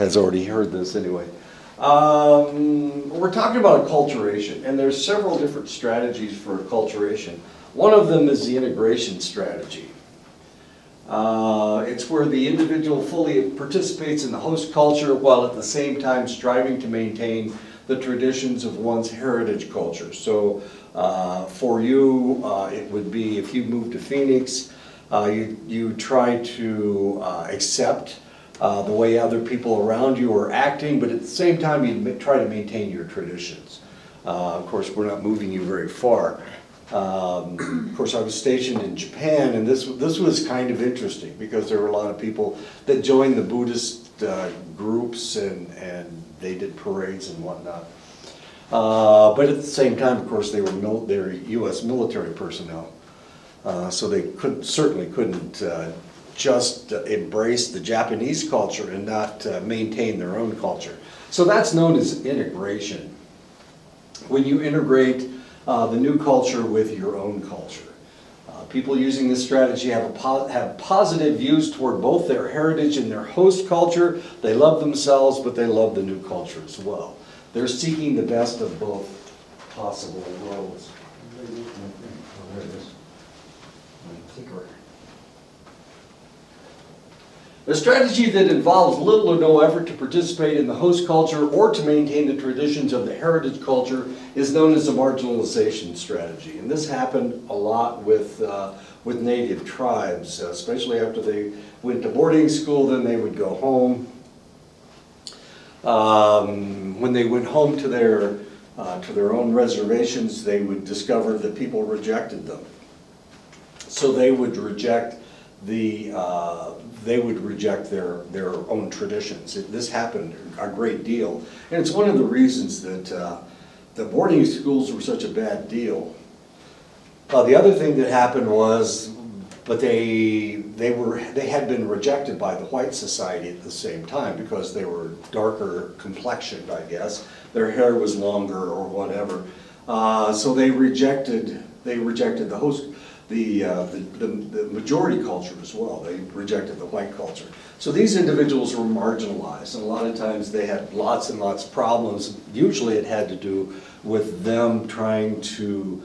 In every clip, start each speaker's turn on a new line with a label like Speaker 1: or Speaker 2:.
Speaker 1: has already heard this anyway. We're talking about acculturation, and there's several different strategies for acculturation. One of them is the integration strategy. It's where the individual fully participates in the host culture while at the same time striving to maintain the traditions of one's heritage culture. So for you, it would be if you move to Phoenix, you try to accept the way other people around you are acting, but at the same time you try to maintain your traditions. Of course, we're not moving you very far. Of course, I was stationed in Japan, and this was kind of interesting because there were a lot of people that joined the Buddhist groups, and they did parades and whatnot. But at the same time, of course, they were U.S. military personnel, so they certainly couldn't just embrace the Japanese culture and not maintain their own culture. So that's known as integration. When you integrate the new culture with your own culture. People using this strategy have positive views toward both their heritage and their host culture. They love themselves, but they love the new culture as well. They're seeking the best of both possible worlds. A strategy that involves little or no effort to participate in the host culture or to maintain the traditions of the heritage culture is known as a marginalization strategy. And this happened a lot with native tribes, especially after they went to boarding school, then they would go home. When they went home to their own reservations, they would discover that people rejected them. So they would reject their own traditions. This happened a great deal. And it's one of the reasons that the boarding schools were such a bad deal. The other thing that happened was, but they had been rejected by the white society at the same time because they were darker complexioned, I guess. Their hair was longer or whatever. So they rejected the host. The majority culture as well. They rejected the white culture. So these individuals were marginalized, and a lot of times they had lots and lots of problems. Usually it had to do with them trying to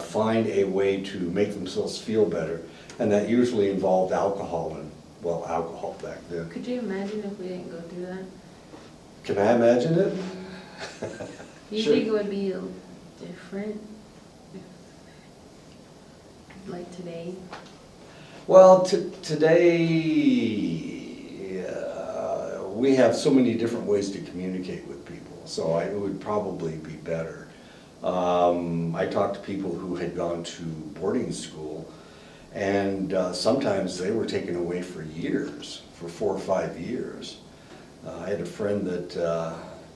Speaker 1: find a way to make themselves feel better, and that usually involved alcohol, and well, alcohol back then.
Speaker 2: Could you imagine if we didn't go through that?
Speaker 1: Can I imagine it?
Speaker 2: Do you
Speaker 1: Sure.
Speaker 2: think it would be different? Like today?
Speaker 1: Well, today we have so many different ways to communicate with people, so it would probably be better. I talked to people who had gone to boarding school, and sometimes they were taken away for years, for 4 or 5 years. I had a friend that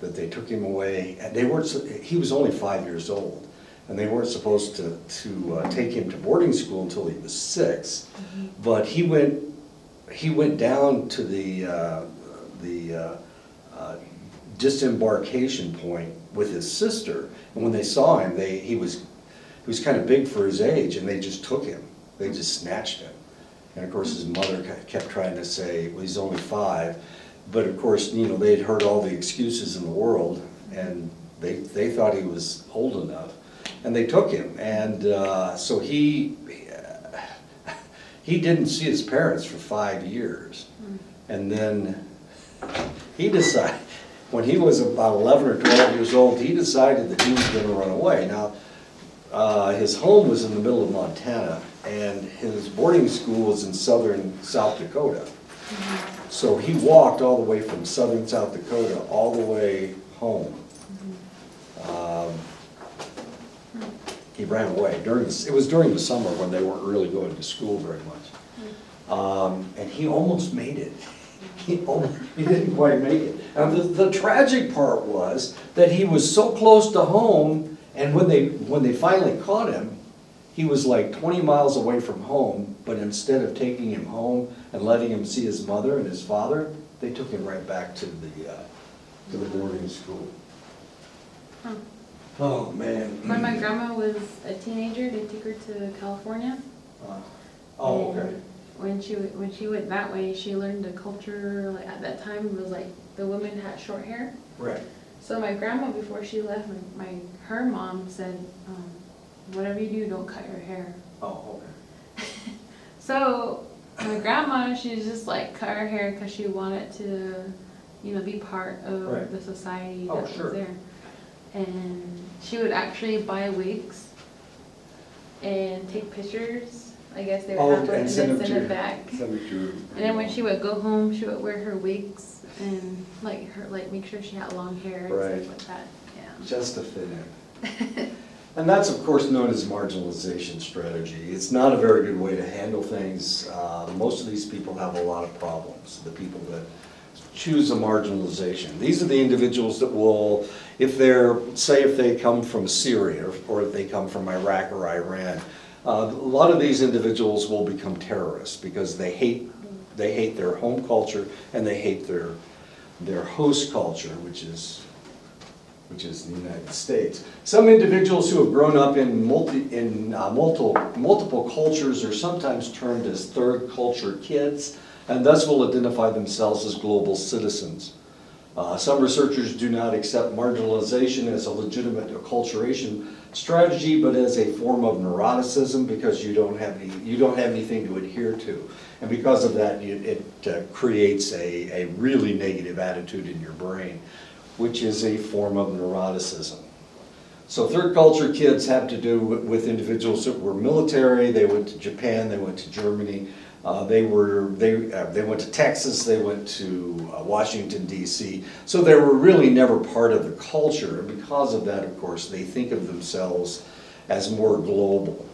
Speaker 1: they took him away, and he was only 5 years old. And they weren't supposed to take him to boarding school until he was 6. Mm-hmm. But he went down to the disembarkation point with his sister, and when they saw him, he was kind of big for his age, and they just took him. They just snatched him. And of course, his mother kept trying to say, well, he's only 5. But of course, they'd heard all the excuses in the world, and they thought he was old enough. And they took him, and so he didn't see his parents for 5 years. And then he decided, when he was about 11 or 12 years old, he decided that he was going to run away. Now, his home was in the middle of Montana, and his boarding school was in southern South Dakota. So he walked all the way from southern South Dakota all the way home. He ran away. It was during the summer when they weren't really going to school very much. And he almost made it. He didn't quite make it. And the tragic part was that he was so close to home, and when they finally caught him, he was like 20 miles away from home, but instead of taking him home and letting him see his mother and his father, they took him right back to the boarding school.
Speaker 2: Huh.
Speaker 1: Oh, man.
Speaker 2: When my grandma was a teenager, they took her to California.
Speaker 1: Oh, okay.
Speaker 2: when she went that way, she learned the culture. Like at that time, it was like the women had short hair.
Speaker 1: Right.
Speaker 2: So my grandma, before she left, her mom said, whatever you do, don't cut your hair.
Speaker 1: Oh, okay.
Speaker 2: So my grandma, she's just like cut her hair because she wanted to, be part of
Speaker 1: Right.
Speaker 2: the society
Speaker 1: Oh,
Speaker 2: that
Speaker 1: sure.
Speaker 2: was there. And she would actually buy wigs and take pictures. I guess they would have one and then send it back. And then when she would go home, she would wear her wigs and make sure she had long hair and
Speaker 1: Right.
Speaker 2: stuff like that. Yeah.
Speaker 1: Just to fit in. And that's, of course, known as marginalization strategy. It's not a very good way to handle things. Most of these people have a lot of problems, the people that choose a marginalization. These are the individuals that will, if they come from Syria or if they come from Iraq or Iran, a lot of these individuals will become terrorists because they hate their home culture and they hate their host culture, which is the United States. Some individuals who have grown up in multiple cultures are sometimes termed as third culture kids, and thus will identify themselves as global citizens. Some researchers do not accept marginalization as a legitimate acculturation strategy, but as a form of neuroticism because you don't have anything to adhere to. And because of that, it creates a really negative attitude in your brain, which is a form of neuroticism. So third culture kids have to do with individuals that were military. They went to Japan, they went to Germany, they went to Texas, they went to Washington, D.C. So they were really never part of the culture. And because of that, of course, they think of themselves as more global.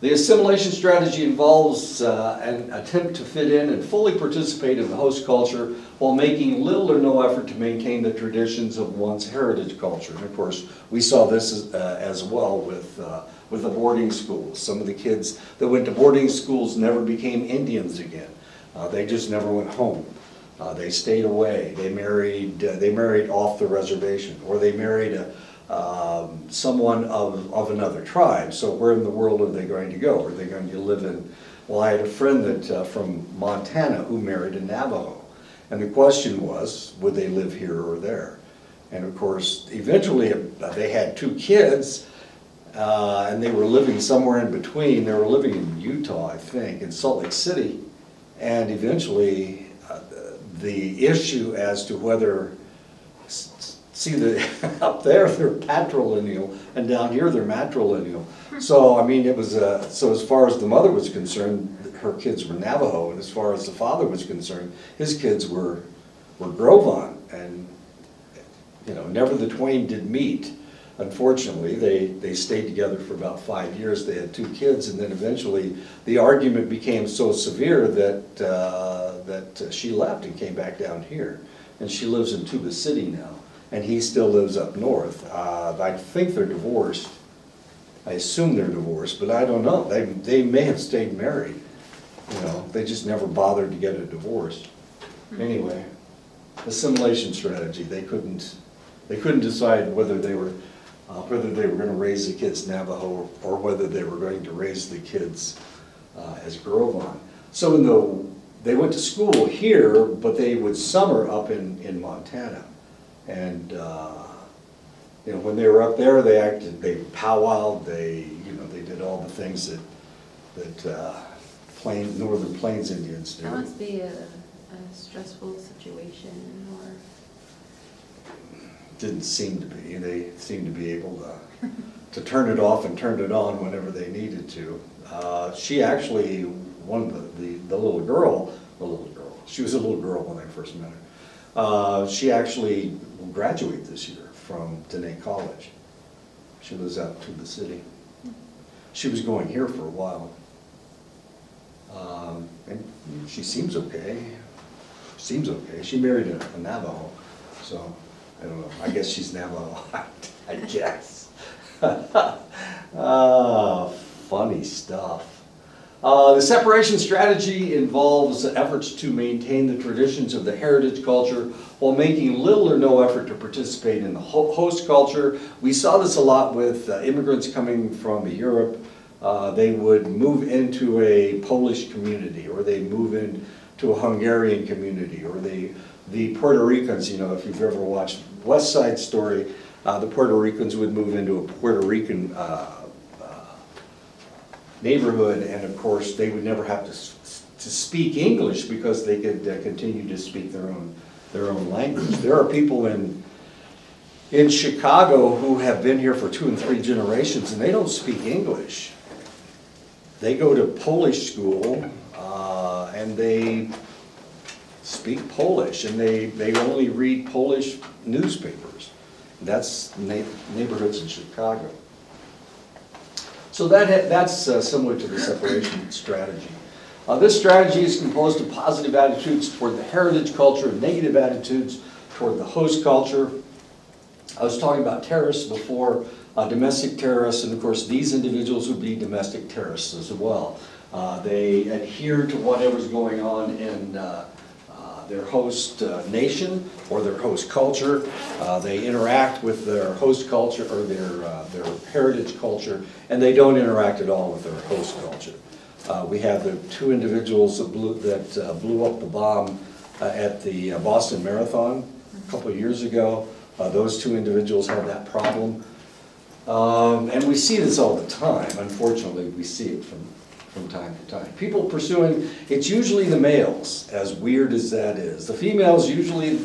Speaker 1: The assimilation strategy involves an attempt to fit in and fully participate in the host culture while making little or no effort to maintain the traditions of one's heritage culture. And of course, we saw this as well with the boarding schools. Some of the kids that went to boarding schools never became Indians again. They just never went home. They stayed away. They married off the reservation, or they married someone of another tribe. So where in the world are they going to go? Are they going to live in? Well, I had a friend that from Montana who married a Navajo, and the question was, would they live here or there? And of course, eventually they had 2 kids, and they were living somewhere in between. They were living in Utah, I think, in Salt Lake City, and eventually the issue as to whether up there they're patrilineal, and down here they're matrilineal. So I mean, it was so as far as the mother was concerned, her kids were Navajo, and as far as the father was concerned, his kids were Grovan, and never the twain did meet. Unfortunately, they stayed together for about 5 years. They had 2 kids, and then eventually the argument became so severe that she left and came back down here, and she lives in Tuba City now. And he still lives up north. I think they're divorced. I assume they're divorced, but I don't know. They may have stayed married. They just never bothered to get a divorce. Anyway, assimilation strategy. They couldn't decide whether they were going to raise the kids Navajo or whether they were going to raise the kids as Grovan. So they went to school here, but they would summer up in Montana. And when they were up there, they powwowed, they did all the things that Northern Plains Indians do.
Speaker 2: That must be a stressful situation, or
Speaker 1: Didn't seem to be. They seemed to be able to turn it off and turn it on whenever they needed to. She actually, one of the little girl, she was a little girl when I first met her. She actually will graduate this year from Dene College. She lives out in the city. She was going here for a while. And she seems okay. She married a Navajo, so I don't know. I guess she's Navajo. I guess. Funny stuff. The separation strategy involves efforts to maintain the traditions of the heritage culture while making little or no effort to participate in the host culture. We saw this a lot with immigrants coming from Europe, they would move into a Polish community, or they move into a Hungarian community, or the Puerto Ricans, you know, if you've ever watched West Side Story, the Puerto Ricans would move into a Puerto Rican neighborhood, and of course they would never have to speak English because they could continue to speak their own language. There are people in Chicago who have been here for 2 and 3 generations, and they don't speak English. They go to Polish school, and they speak Polish, and they only read Polish newspapers. That's neighborhoods in Chicago. So that's similar to the separation strategy. This strategy is composed of positive attitudes toward the heritage culture and negative attitudes toward the host culture. I was talking about terrorists before, domestic terrorists, and of course these individuals would be domestic terrorists as well. They adhere to whatever's going on in their host nation or their host culture. They interact with their host culture or their heritage culture, and they don't interact at all with their host culture. We have the 2 individuals that blew up the bomb at the Boston Marathon a couple of years ago. Those 2 individuals have that problem. And we see this all the time. Unfortunately, we see it from time to time. People pursuing, it's usually the males, as weird as that is. The females usually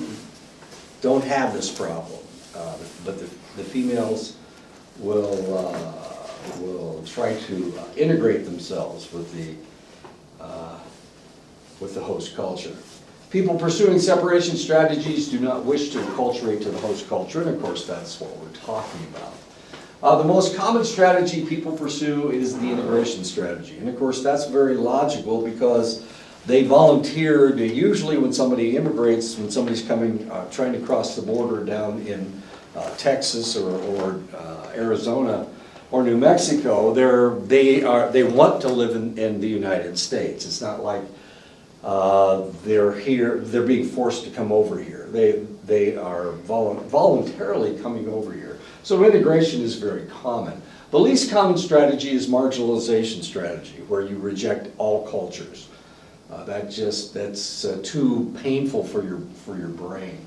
Speaker 1: don't have this problem, but the females will try to integrate themselves with the host culture. People pursuing separation strategies do not wish to acculturate to the host culture, and of course that's what we're talking about. The most common strategy people pursue is the integration strategy, and of course that's very logical because they volunteer to, usually when somebody immigrates, when somebody's coming, trying to cross the border down in Texas or Arizona or New Mexico, they want to live in the United States. It's not like they're being forced to come over here. They are voluntarily coming over here. So integration is very common. The least common strategy is marginalization strategy, where you reject all cultures. That's too painful for your brain.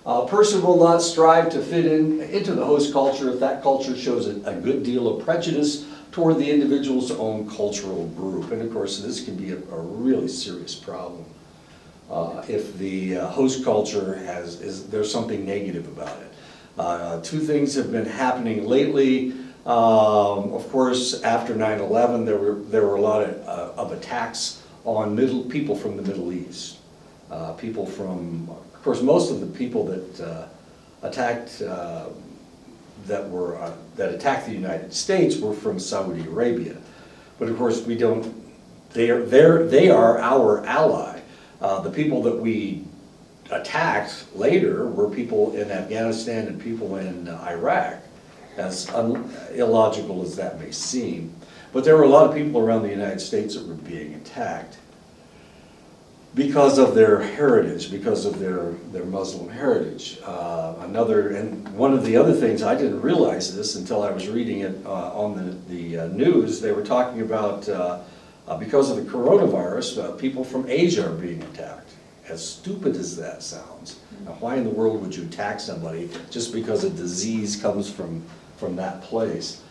Speaker 1: A person will not strive to fit into the host culture if that culture shows a good deal of prejudice toward the individual's own cultural group. And of course, this can be a really serious problem if the host culture there's something negative about it. 2 things have been happening lately. Of course, after 9/11, there were a lot of attacks on people from the Middle East. People from, of course, most of the people that attacked the United States were from Saudi Arabia. But of course, they are our ally. The people that we attacked later were people in Afghanistan and people in Iraq, as illogical as that may seem. But there were a lot of people around the United States that were being attacked because of their heritage, because of their Muslim heritage. And one of the other things, I didn't realize this until I was reading it on the news, they were talking about, because of the coronavirus, people from Asia are being attacked. As stupid as that sounds. Now, why in the world would you attack somebody just because a disease comes from that place?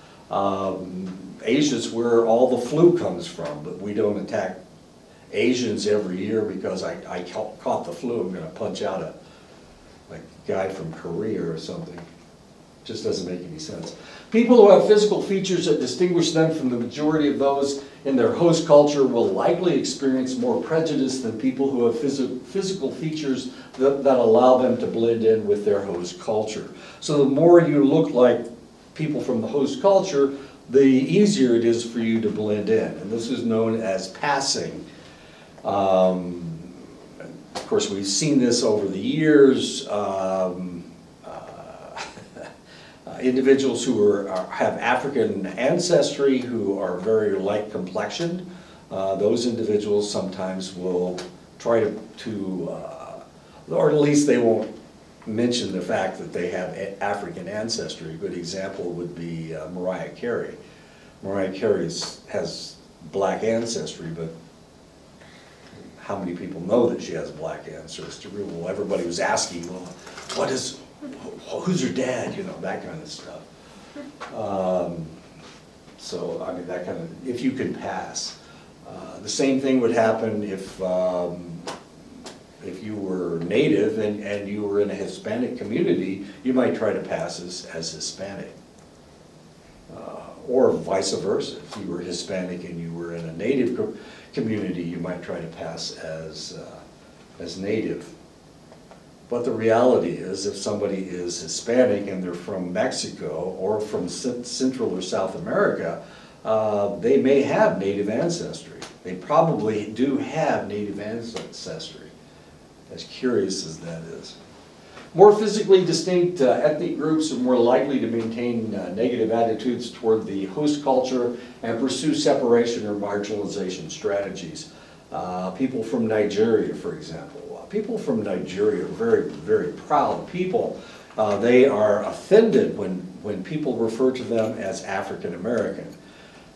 Speaker 1: Asia's where all the flu comes from, but we don't attack Asians every year because I caught the flu. I'm going to punch out a guy from Korea or something. Just doesn't make any sense. People who have physical features that distinguish them from the majority of those in their host culture will likely experience more prejudice than people who have physical features that allow them to blend in with their host culture. So the more you look like people from the host culture, the easier it is for you to blend in. And this is known as passing. Of course, we've seen this over the years. Individuals who have African ancestry, who are very light complexioned, those individuals sometimes will try to or at least they won't mention the fact that they have African ancestry. A good example would be Mariah Carey. Mariah Carey has black ancestry, but how many people know that she has black ancestry? Well, everybody was asking, well, who's her dad? You know, that kind of stuff. So, I mean, that kind of, if you can pass. The same thing would happen if you were Native and you were in a Hispanic community, you might try to pass as Hispanic. Or vice versa. If you were Hispanic and you were in a Native community, you might try to pass as Native. But the reality is, if somebody is Hispanic and they're from Mexico or from Central or South America, they may have Native ancestry. They probably do have Native ancestry, as curious as that is. More physically distinct ethnic groups are more likely to maintain negative attitudes toward the host culture and pursue separation or marginalization strategies. People from Nigeria, for example. People from Nigeria are very, very proud people. They are offended when people refer to them as African American.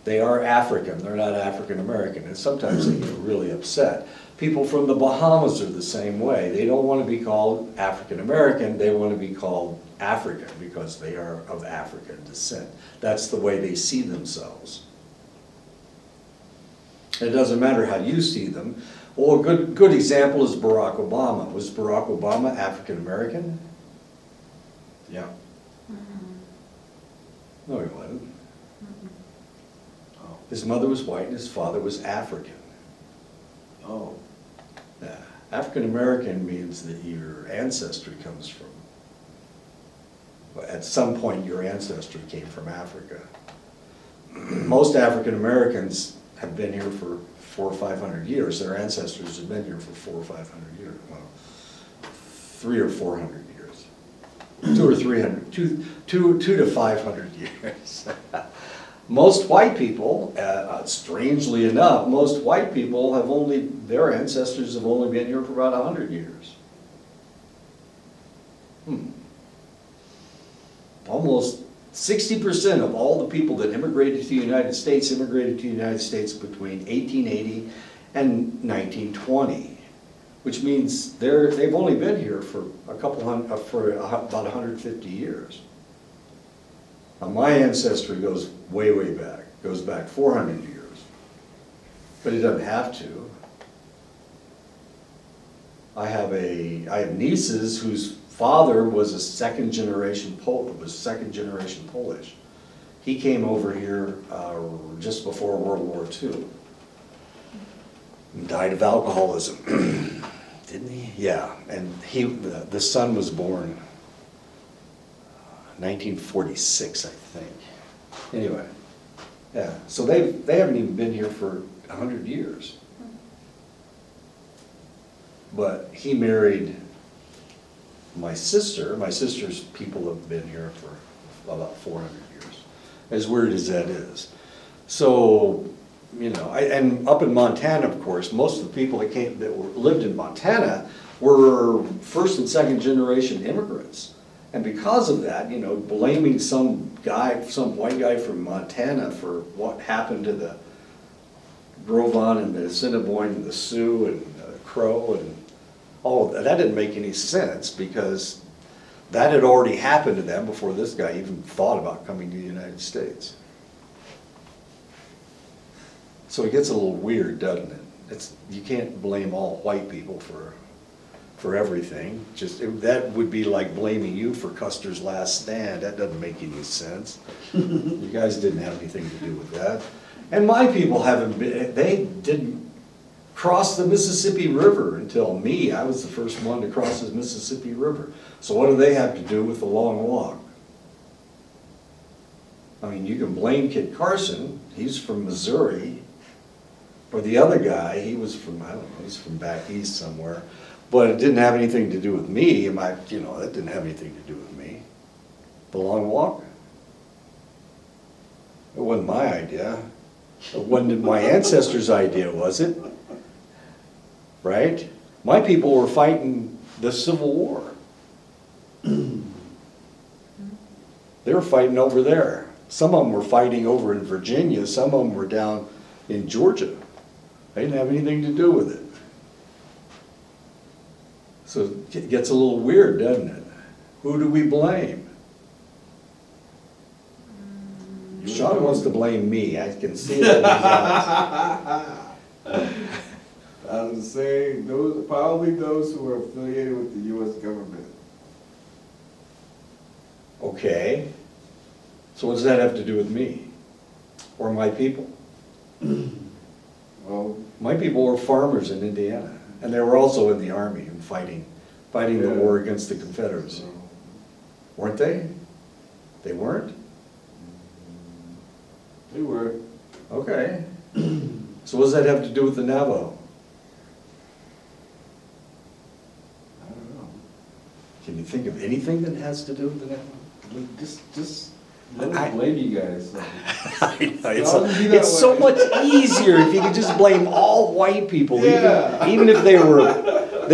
Speaker 1: They are African, they're not African American, and sometimes they get really upset. People from the Bahamas are the same way. They don't want to be called African American, they want to be called African because they are of African descent. That's the way they see themselves. It doesn't matter how you see them. Well, a good example is Barack Obama. Was Barack Obama African American? Yeah. No, he wasn't. His mother was white and his father was African.
Speaker 3: Oh.
Speaker 1: Yeah. African American means that your ancestry comes from, at some point your ancestry came from Africa. Most African Americans have been here for 400 or 500 years. Their ancestors have been here for 400 or 500 years. Well, 300 or 400 years. 200 or 300, 200 to 500 years. Most white people, strangely enough, most white people have their ancestors have only been here for about 100 years. Almost 60% of all the people that immigrated to the United States immigrated to the United States between 1880 and 1920, which means they've only been here for about 150 years. Now, my ancestry goes way, way back. Goes back 400 years, but it doesn't have to. I have nieces whose father was second generation Polish. He came over here just before World War II. And died of alcoholism, didn't he? Yeah, and the son was born 1946, I think. Anyway, yeah. So they haven't even been here for 100 years. But he married my sister. My sister's people have been here for about 400 years. As weird as that is. So, you know, and up in Montana, of course, most of the people that lived in Montana were first and second generation immigrants. And because of that, you know, blaming some white guy from Montana for what happened to the Gros Ventre and the Assiniboine and the Sioux and the Crow and all that didn't make any sense because that had already happened to them before this guy even thought about coming to the United States. So it gets a little weird, doesn't it? You can't blame all white people for everything. That would be like blaming you for Custer's last stand. That doesn't make any sense. You guys didn't have anything to do with that. And my people they didn't cross the Mississippi River until me. I was the first one to cross the Mississippi River. So what do they have to do with the long walk? I mean, you can blame Kit Carson. He's from Missouri. Or the other guy, he was from, I don't know, he's from back east somewhere. But it didn't have anything to do with me. That didn't have anything to do with me. The long walk? It wasn't my idea. It wasn't my ancestors' idea, was it? Right? My people were fighting the Civil War. They were fighting over there. Some of them were fighting over in Virginia, some of them were down in Georgia. They didn't have anything to do with it. So it gets a little weird, doesn't it? Who do we blame? Sean wants to blame me, I can see that in his eyes.
Speaker 3: I was saying, those, probably those who are affiliated with the US government.
Speaker 1: Okay, so what does that have to do with me? Or my people?
Speaker 3: Well,
Speaker 1: My people were farmers in Indiana, and they were also in the army and fighting the war against the Confederacy. Weren't they? They weren't?
Speaker 3: they were.
Speaker 1: Okay. So what does that have to do with the Navajo?
Speaker 3: I don't know.
Speaker 1: Can you think of anything that has to do with the Navajo?
Speaker 3: Look, just let
Speaker 1: I-
Speaker 3: me blame you guys.
Speaker 1: It's so much easier if you could just blame all white people,
Speaker 3: Yeah.
Speaker 1: even if they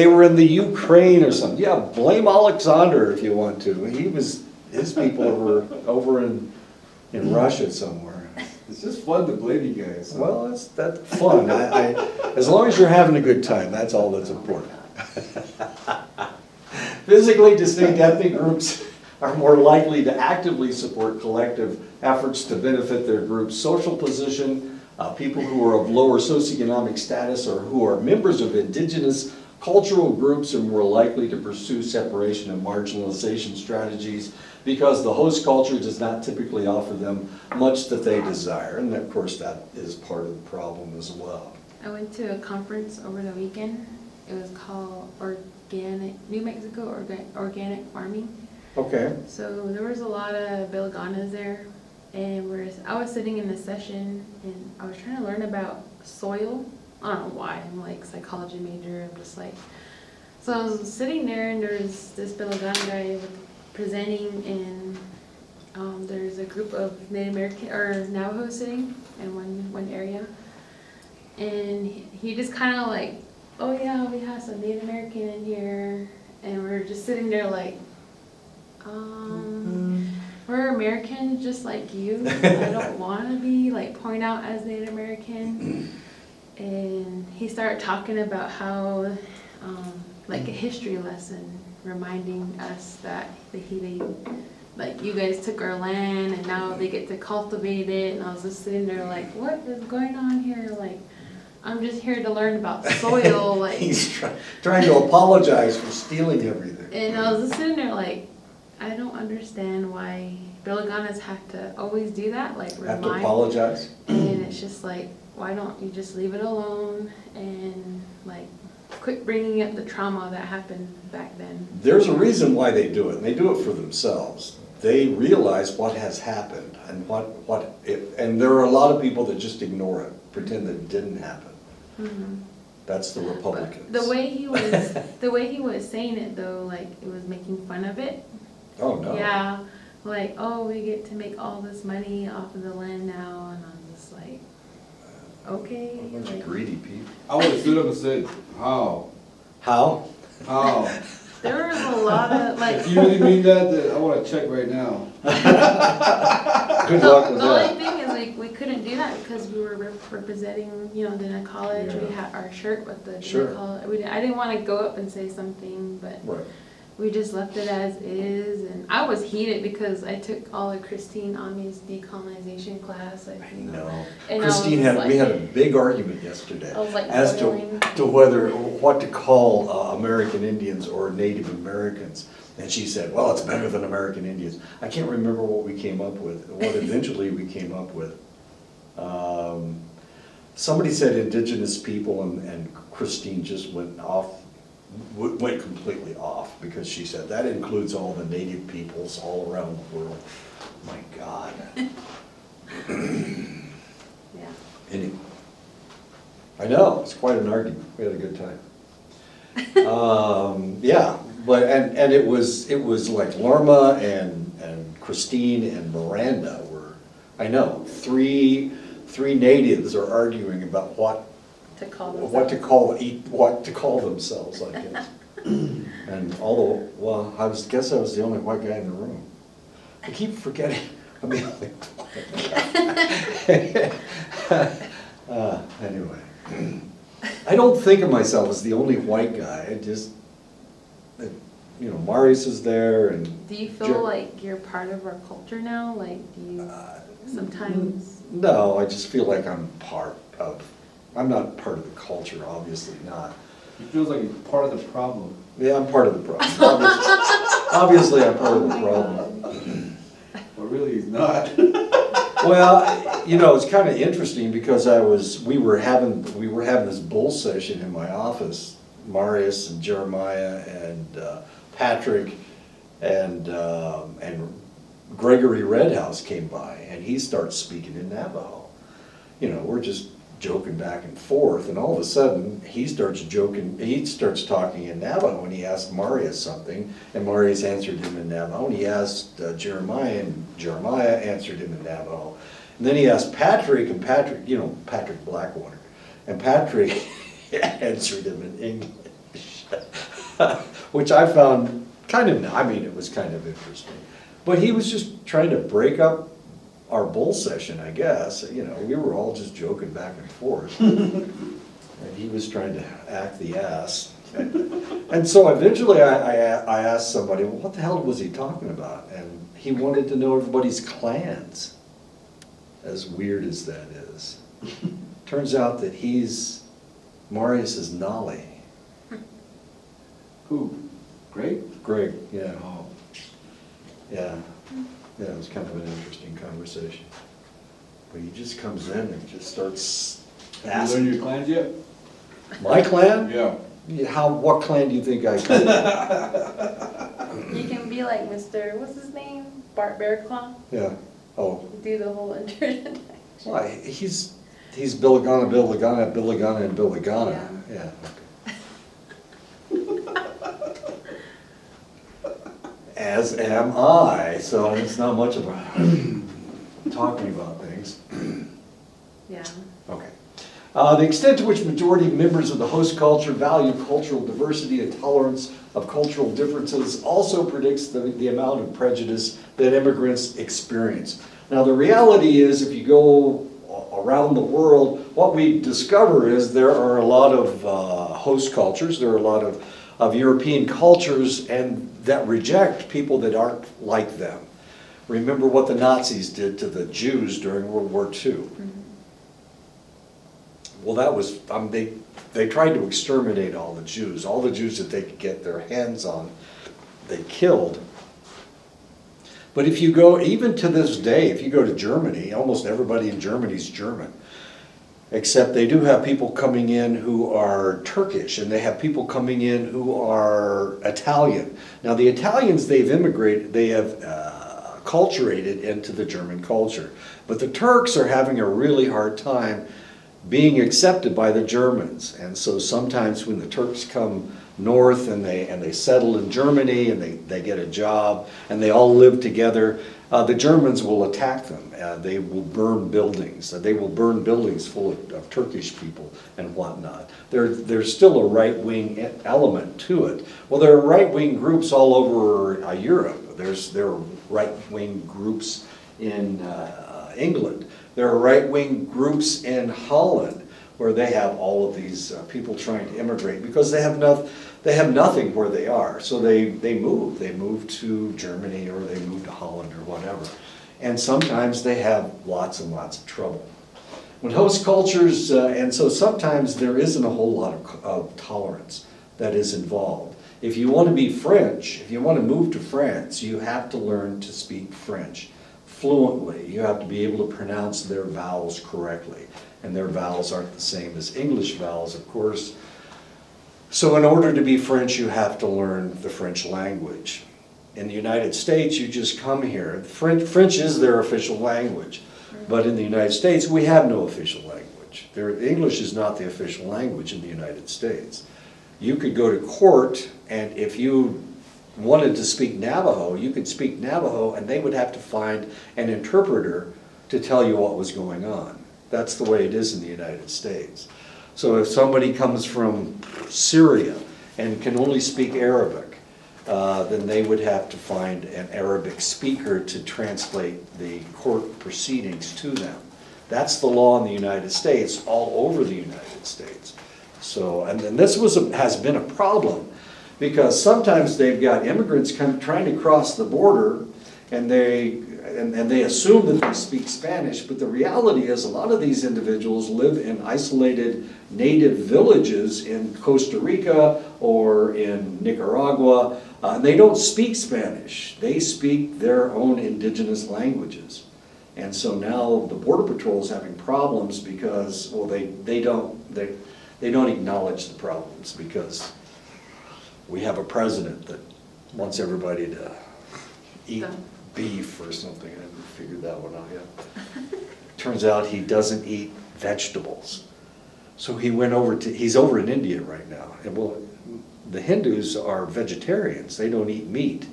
Speaker 1: were in the Ukraine or something. Yeah, blame Alexander if you want to. His people were over in Russia somewhere.
Speaker 3: It's just fun to blame you guys.
Speaker 1: Well, that's fun. As long as you're having a good time, that's all that's important. Physically distinct ethnic groups are more likely to actively support collective efforts to benefit their group's social position. People who are of lower socioeconomic status or who are members of indigenous cultural groups are more likely to pursue separation and marginalization strategies because the host culture does not typically offer them much that they desire. And of course, that is part of the problem as well.
Speaker 2: I went to a conference over the weekend. It was called New Mexico Organic Farming.
Speaker 1: Okay.
Speaker 2: So there was a lot of Bilganas there, and I was sitting in the session, and I was trying to learn about soil. I don't know why, I'm like psychology major, I'm just like, so I was sitting there, and there's this Bilgana guy presenting, and there's a group of Native American, or Navajo sitting in one area, and he just kind of like, oh yeah, we have some Native American in here, and we're just sitting there like, we're Americans just like you. I don't want to be like point out as Native American. And he started talking about how, like a history lesson, reminding us that like you guys took our land and now they get to cultivate it. And I was just sitting there like, what is going on here? Like, I'm just here to learn about soil. Like
Speaker 1: He's trying to apologize for stealing everything.
Speaker 2: And I was just sitting there like, I don't understand why Bilganas have to always do that, like
Speaker 1: Have to
Speaker 2: remind.
Speaker 1: apologize?
Speaker 2: And it's just like, why don't you just leave it alone and like quit bringing up the trauma that happened back then?
Speaker 1: There's a reason why they do it, and they do it for themselves. They realize what has happened and and there are a lot of people that just ignore it, pretend that it didn't happen.
Speaker 2: Mm-hmm.
Speaker 1: That's the Republicans.
Speaker 2: The way he was saying it though, like it was making fun of it.
Speaker 1: Oh, no.
Speaker 2: Yeah, like, oh, we get to make all this money off of the land now, and I'm just like, okay.
Speaker 1: A bunch
Speaker 2: like,
Speaker 1: of greedy people.
Speaker 3: I would have stood up and said, how?
Speaker 1: How?
Speaker 3: How?
Speaker 2: there was a lot of like.
Speaker 3: If you really mean that, then I want to check right now.
Speaker 1: Good luck with
Speaker 2: The only
Speaker 1: that.
Speaker 2: thing is like we couldn't do that because we were representing, Dana College.
Speaker 3: Yeah.
Speaker 2: We had our shirt with the
Speaker 1: Sure.
Speaker 2: Dana College. I didn't want to go up and say something, but
Speaker 1: Right.
Speaker 2: we just left it as is. And I was heated because I took all of Christine Ami's decolonization class. Like,
Speaker 1: I know.
Speaker 2: And I was
Speaker 1: Christine
Speaker 2: just
Speaker 1: we
Speaker 2: like-
Speaker 1: had a big argument yesterday
Speaker 2: I was like
Speaker 1: as
Speaker 2: boiling.
Speaker 1: to what to call American Indians or Native Americans. And she said, well, it's better than American Indians. I can't remember what we came up with, what eventually we came up with. Somebody said indigenous people, and Christine just went completely off, because she said that includes all the native peoples all around the world. My God.
Speaker 2: Yeah.
Speaker 1: Anyway, I know, it's quite an argument. We had a good time. Yeah, but and it was like Lorma and Christine and Miranda were, I know, three natives are arguing about what to call themselves, I guess. And although, well, guess I was the only white guy in the room. I keep forgetting, I'm the only black. Anyway, I don't think of myself as the only white guy. I just, Marius is there and.
Speaker 2: Do you feel like you're part of our culture now? Like, do you sometimes?
Speaker 1: No, I just feel like I'm not part of the culture, obviously not.
Speaker 3: He feels like he's part of the problem.
Speaker 1: Yeah, I'm part of the problem. Obviously, I'm part of the problem.
Speaker 3: But really, he's not.
Speaker 1: Well, it's kind of interesting because we were having this bull session in my office. Marius and Jeremiah and Patrick and Gregory Redhouse came by, and he starts speaking in Navajo. We're just joking back and forth, and all of a sudden he starts talking in Navajo, and he asked Marius something, and Marius answered him in Navajo, and he asked Jeremiah, and Jeremiah answered him in Navajo. And then he asked Patrick, and Patrick, Patrick Blackwater, and Patrick answered him in English, which I found it was kind of interesting. But he was just trying to break up our bull session, I guess. We were all just joking back and forth. And he was trying to act the ass. And so eventually I asked somebody, well, what the hell was he talking about? And he wanted to know everybody's clans, as weird as that is. Turns out that Marius is Nolly.
Speaker 3: Who? Greg?
Speaker 1: Greg, yeah.
Speaker 3: Oh.
Speaker 1: Yeah. Yeah, it was kind of an interesting conversation. But he just comes in and just starts
Speaker 3: Have you
Speaker 1: asking.
Speaker 3: learned your clans yet?
Speaker 1: My clan?
Speaker 3: Yeah.
Speaker 1: What clan do you think I come from?
Speaker 2: You can be like Mr. What's his name? Bart Bearclaw.
Speaker 1: Yeah. Oh.
Speaker 2: Do the whole introduction.
Speaker 1: Well, he's Billigana, Billigana, Billigana, and Billigana. Yeah. As am I, so it's not much of a talking about things.
Speaker 2: Yeah.
Speaker 1: Okay. The extent to which majority members of the host culture value cultural diversity and tolerance of cultural differences also predicts the amount of prejudice that immigrants experience. Now, the reality is, if you go around the world, what we discover is there are a lot of host cultures, there are a lot of European cultures, and that reject people that aren't like them. Remember what the Nazis did to the Jews during World War II. Mm-hmm. Well, that was, they tried to exterminate all the Jews that they could get their hands on, they killed. But if you go, even to this day, if you go to Germany, almost everybody in Germany is German. Except they do have people coming in who are Turkish, and they have people coming in who are Italian. Now the Italians, they have acculturated into the German culture. But the Turks are having a really hard time being accepted by the Germans. And so sometimes when the Turks come north and they settle in Germany and they get a job and they all live together, the Germans will attack them. They will burn buildings. They will burn buildings full of Turkish people and whatnot. There's still a right-wing element to it. Well, there are right-wing groups all over Europe. There are right-wing groups in England. There are right-wing groups in Holland where they have all of these people trying to immigrate because they have nothing where they are. So they move. They move to Germany or they move to Holland or whatever. And sometimes they have lots and lots of trouble. When host cultures, and so sometimes there isn't a whole lot of tolerance that is involved. If you want to be French, if you want to move to France, you have to learn to speak French fluently. You have to be able to pronounce their vowels correctly. And their vowels aren't the same as English vowels, of course. So in order to be French, you have to learn the French language. In the United States, you just come here. French is their official language. But in the United States, we have no official language. English is not the official language in the United States. You could go to court, and if you wanted to speak Navajo, you could speak Navajo, and they would have to find an interpreter to tell you what was going on. That's the way it is in the United States. So if somebody comes from Syria and can only speak Arabic, then they would have to find an Arabic speaker to translate the court proceedings to them. That's the law in the United States, all over the United States. So, and then this has been a problem, because sometimes they've got immigrants trying to cross the border, and they assume that they speak Spanish, but the reality is a lot of these individuals live in isolated native villages in Costa Rica or in Nicaragua, and they don't speak Spanish. They speak their own indigenous languages. And so now the Border Patrol is having problems because, well, they don't acknowledge the problems, because we have a president that wants everybody to eat beef or something. I haven't figured that one out yet. Turns out he doesn't eat vegetables. So he's over in India right now. And well, the Hindus are vegetarians. They don't eat meat.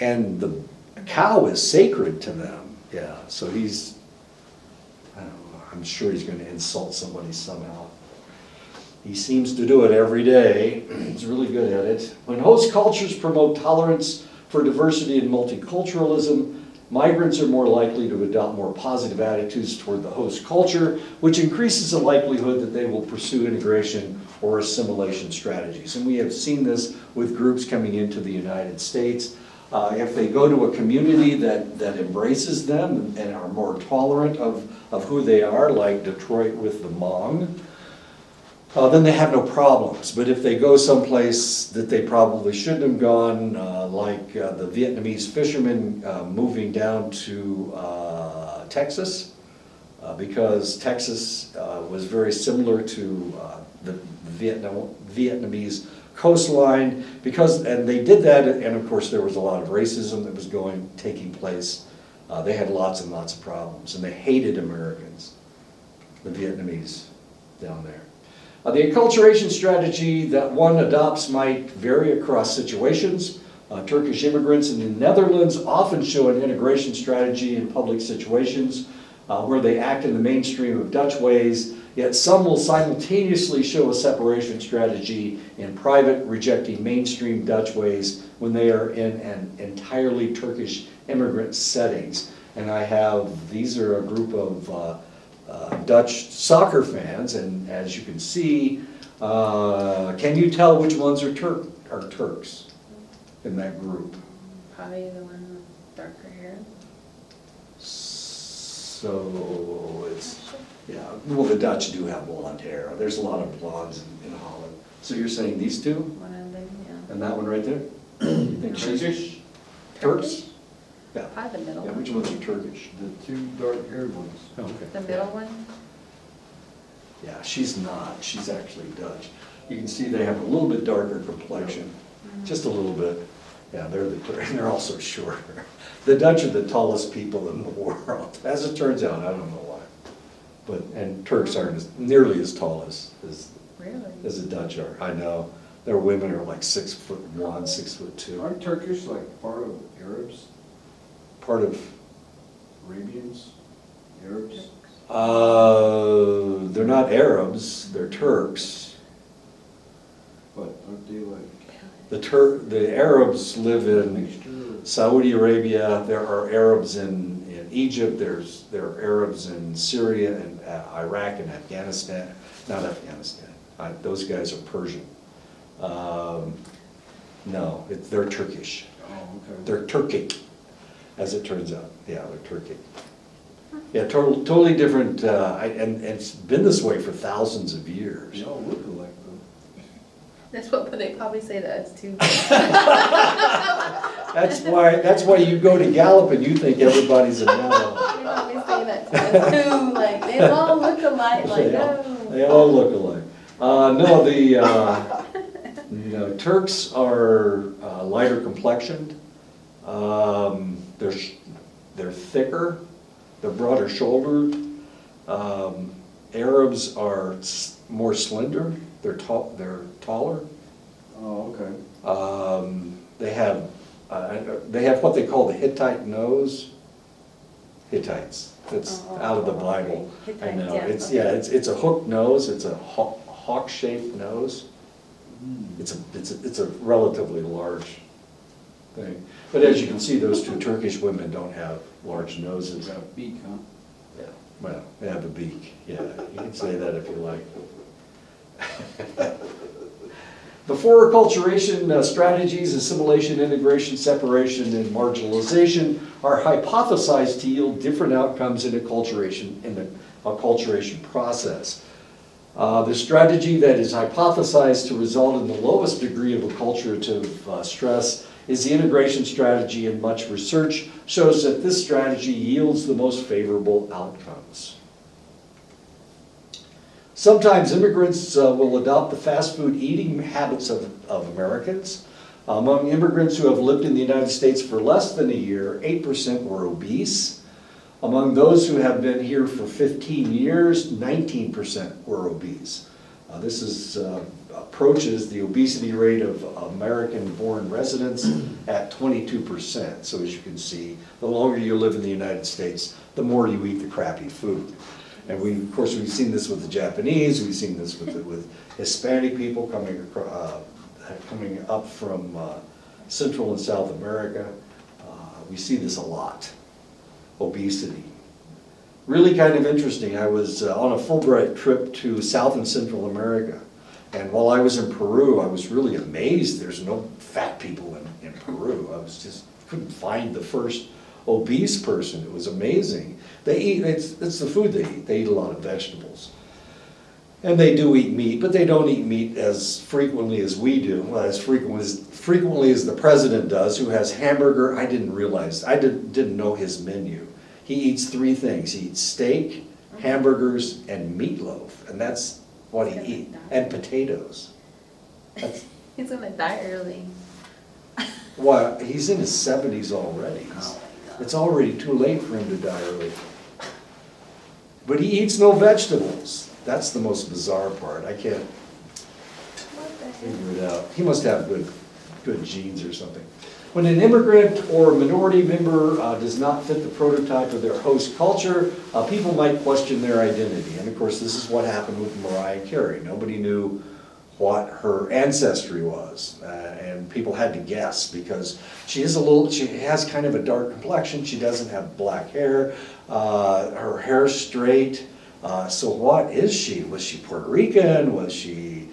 Speaker 1: And the cow is sacred to them. Yeah, so I don't know, I'm sure he's going to insult somebody somehow. He seems to do it every day. He's really good at it. When host cultures promote tolerance for diversity and multiculturalism, migrants are more likely to adopt more positive attitudes toward the host culture, which increases the likelihood that they will pursue integration or assimilation strategies. And we have seen this with groups coming into the United States. If they go to a community that embraces them and are more tolerant of who they are, like Detroit with the Hmong, then they have no problems. But if they go someplace that they probably shouldn't have gone, like the Vietnamese fishermen moving down to Texas, because Texas was very similar to the Vietnamese coastline, and they did that, and of course there was a lot of racism that was taking place. They had lots and lots of problems, and they hated Americans, the Vietnamese down there. The acculturation strategy that one adopts might vary across situations. Turkish immigrants in the Netherlands often show an integration strategy in public situations where they act in the mainstream of Dutch ways, yet some will simultaneously show a separation strategy in private, rejecting mainstream Dutch ways when they are in an entirely Turkish immigrant settings. And these are a group of Dutch soccer fans, and as you can see, can you tell which ones are Turks in that group?
Speaker 2: Probably the one with darker hair.
Speaker 1: So yeah, well, the Dutch do have blonde hair. There's a lot of blondes in Holland. So you're saying these two?
Speaker 2: One of them, yeah.
Speaker 1: And that one right there? You think she's Turks? Yeah.
Speaker 2: Probably the middle
Speaker 1: Yeah,
Speaker 2: one.
Speaker 1: which ones are Turkish?
Speaker 3: The two dark-haired ones.
Speaker 1: Oh, okay.
Speaker 2: The middle one?
Speaker 1: Yeah, she's not. She's actually Dutch. You can see they have a little bit darker complexion, just a little bit. Yeah, they're also shorter. The Dutch are the tallest people in the world, as it turns out. I don't know why. And Turks aren't nearly as tall as the Dutch are. I know. Their women are like 6'1", 6'2".
Speaker 3: Aren't Turkish like part of Arabs?
Speaker 1: Part of?
Speaker 3: Arabians? Arabs?
Speaker 1: They're not Arabs, they're Turks.
Speaker 3: But aren't they like
Speaker 1: The Arabs live
Speaker 3: a
Speaker 1: in
Speaker 3: mixture?
Speaker 1: Saudi Arabia. There are Arabs in Egypt. There are Arabs in Syria and Iraq and Afghanistan. Not Afghanistan. Those guys are Persian. No, they're Turkish.
Speaker 3: Oh, okay.
Speaker 1: They're Turkic, as it turns out. Yeah, they're Turkic. Yeah, totally different, and it's been this way for thousands of years.
Speaker 3: They all look alike though.
Speaker 2: That's what they probably say to us too.
Speaker 1: That's why you go to Gallup and you think everybody's a mellow.
Speaker 2: They probably say that to us too, like, they all look alike, like, no.
Speaker 1: They all look alike. No, Turks are lighter complexioned. They're thicker. They're broader shouldered. Arabs are more slender. They're taller.
Speaker 3: Oh, okay.
Speaker 1: They have what they call the Hittite Nose. Hittites. It's out of the Bible.
Speaker 2: Okay.
Speaker 1: I know.
Speaker 2: Hittites, yeah,
Speaker 1: It's a hooked nose. It's a hawk-shaped nose.
Speaker 3: Mm.
Speaker 1: It's a relatively large thing. But as you can see, those two Turkish women don't have large noses.
Speaker 3: Got a beak, huh?
Speaker 1: Yeah, well, they have a beak, yeah, you can say that if you like. The four acculturation strategies, assimilation, integration, separation, and marginalization, are hypothesized to yield different outcomes in the acculturation process. The strategy that is hypothesized to result in the lowest degree of acculturative stress is the integration strategy, and much research shows that this strategy yields the most favorable outcomes. Sometimes immigrants will adopt the fast food eating habits of Americans. Among immigrants who have lived in the United States for less than a year, 8% were obese. Among those who have been here for 15 years, 19% were obese. This approaches the obesity rate of American-born residents at 22%. So as you can see, the longer you live in the United States, the more you eat the crappy food. And of course, we've seen this with the Japanese, we've seen this with Hispanic people coming up from Central and South America. We see this a lot, obesity. Really kind of interesting, I was on a Fulbright trip to South and Central America. And while I was in Peru, I was really amazed there's no fat people in Peru. I couldn't find the first obese person. It was amazing. They eat, it's the food they eat. They eat a lot of vegetables. And they do eat meat, but they don't eat meat as frequently as we do, well, as frequently as the president does, who has hamburger. I didn't realize, I didn't know his menu. He eats three things. He eats steak, hamburgers, and meatloaf. And that's what he eats. And potatoes.
Speaker 2: He's gonna die early.
Speaker 1: Well, he's in his 70s already. It's already too late for him to die early. But he eats no vegetables. That's the most bizarre part. I can't figure it out. He must have good genes or something. When an immigrant or a minority member does not fit the prototype of their host culture, people might question their identity. And of course, this is what happened with Mariah Carey. Nobody knew what her ancestry was, and people had to guess because she has kind of a dark complexion. She doesn't have black hair. Her hair's straight. So what is she? Was she Puerto Rican? Was she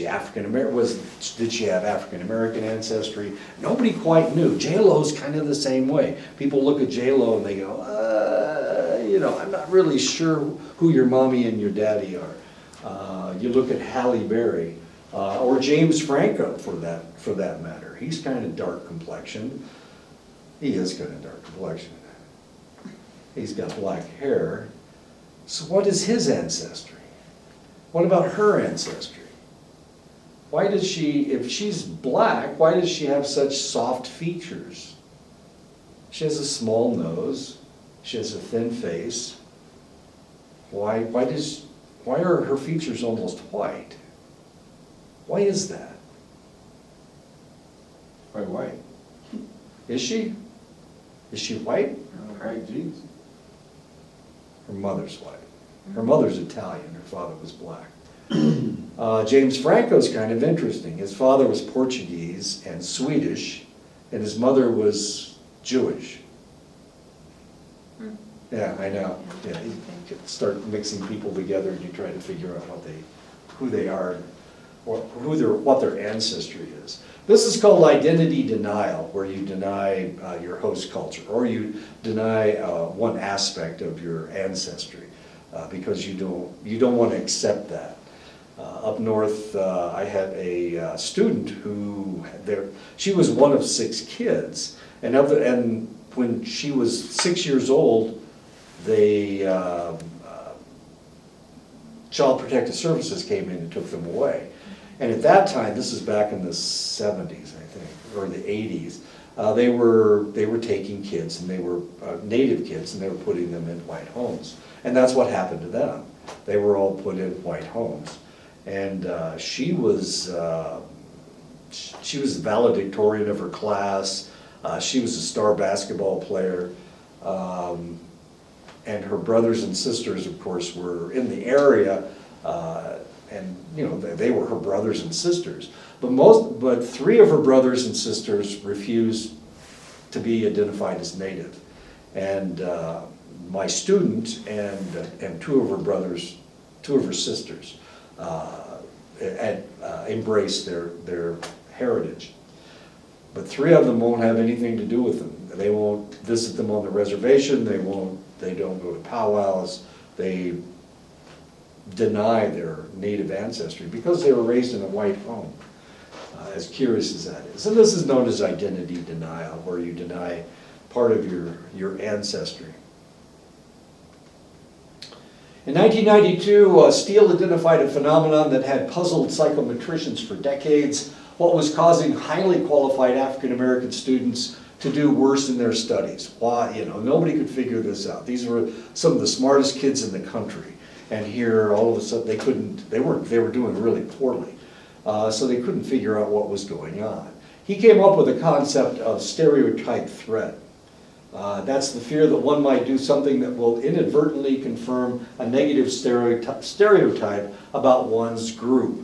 Speaker 1: African American? Did she have African American ancestry? Nobody quite knew. J-Lo's kind of the same way. People look at J-Lo and they go, I'm not really sure who your mommy and your daddy are. You look at Halle Berry, or James Franco for that matter. He's kind of dark complexion. He is kind of dark complexion. He's got black hair. So what is his ancestry? What about her ancestry? Why does she, if she's black, why does she have such soft features? She has a small nose. She has a thin face. Why are her features almost white? Why is that?
Speaker 3: Quite white.
Speaker 1: Is she? Is she white?
Speaker 3: White jeans.
Speaker 1: Her mother's white. Her mother's Italian, her father was black. James Franco's kind of interesting. His father was Portuguese and Swedish, and his mother was Jewish. Yeah, I know. Yeah, you start mixing people together and you try to figure out who they are, what their ancestry is. This is called identity denial, where you deny your host culture, or you deny one aspect of your ancestry because you don't want to accept that. Up north, I had a student she was one of 6 kids, and when she was 6 years old, Child Protective Services came in and took them away. And at that time, this is back in the 70s, I think, or the 80s, they were taking kids, and they were native kids, and they were putting them in white homes. And that's what happened to them. They were all put in white homes. And she was valedictorian of her class. She was a star basketball player. And her brothers and sisters, of course, were in the area, and they were her brothers and sisters. But three of her brothers and sisters refused to be identified as Native. And my student and two of her sisters embraced their heritage. But three of them won't have anything to do with them. They won't visit them on the reservation, they don't go to powwows, they deny their Native ancestry because they were raised in a white home, as curious as that is. And this is known as identity denial, where you deny part of your ancestry. In 1992, Steele identified a phenomenon that had puzzled psychometricians for decades: what was causing highly qualified African American students to do worse in their studies. Why? Nobody could figure this out. These were some of the smartest kids in the country, and here all of a sudden they were doing really poorly, so they couldn't figure out what was going on. He came up with a concept of stereotype threat. That's the fear that one might do something that will inadvertently confirm a negative stereotype about one's group.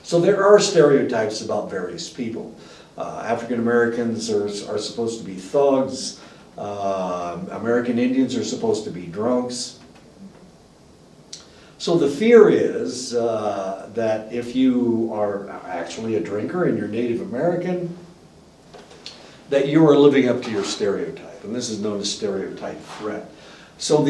Speaker 1: So there are stereotypes about various people. African Americans are supposed to be thugs. American Indians are supposed to be drunks. So the fear is that if you are actually a drinker and you're Native American, that you are living up to your stereotype, and this is known as stereotype threat. So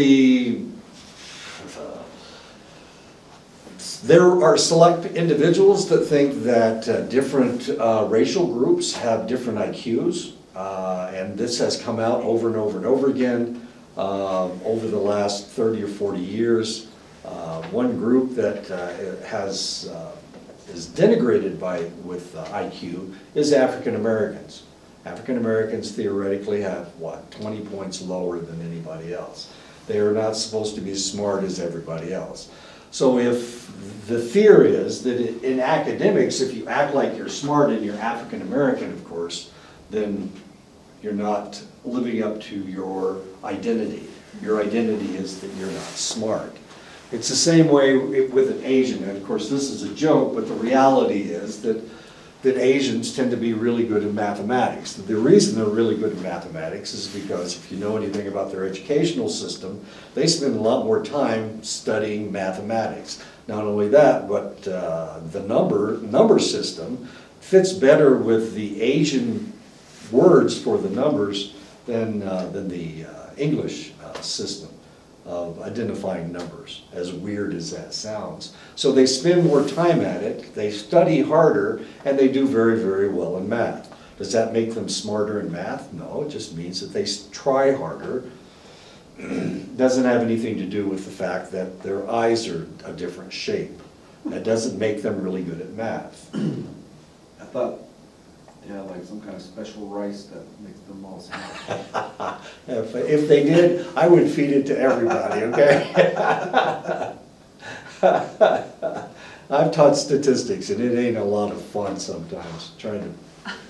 Speaker 1: there are select individuals that think that different racial groups have different IQs, and this has come out over and over and over again over the last 30 or 40 years. One group that is denigrated with IQ is African Americans. African Americans theoretically have, 20 points lower than anybody else. They are not supposed to be as smart as everybody else. So if the fear is that in academics, if you act like you're smart and you're African American, of course, then you're not living up to your identity. Your identity is that you're not smart. It's the same way with an Asian, and of course this is a joke, but the reality is that Asians tend to be really good in mathematics. The reason they're really good in mathematics is because if you know anything about their educational system, they spend a lot more time studying mathematics. Not only that, but the number system fits better with the Asian words for the numbers than the English system of identifying numbers, as weird as that sounds. So they spend more time at it, they study harder, and they do very, very well in math. Does that make them smarter in math? No, it just means that they try harder. Doesn't have anything to do with the fact that their eyes are a different shape. That doesn't make them really good at math.
Speaker 3: I thought, like some kind of special rice that makes them all smart.
Speaker 1: If they did, I would feed it to everybody, okay? I've taught statistics, and it ain't a lot of fun sometimes, trying to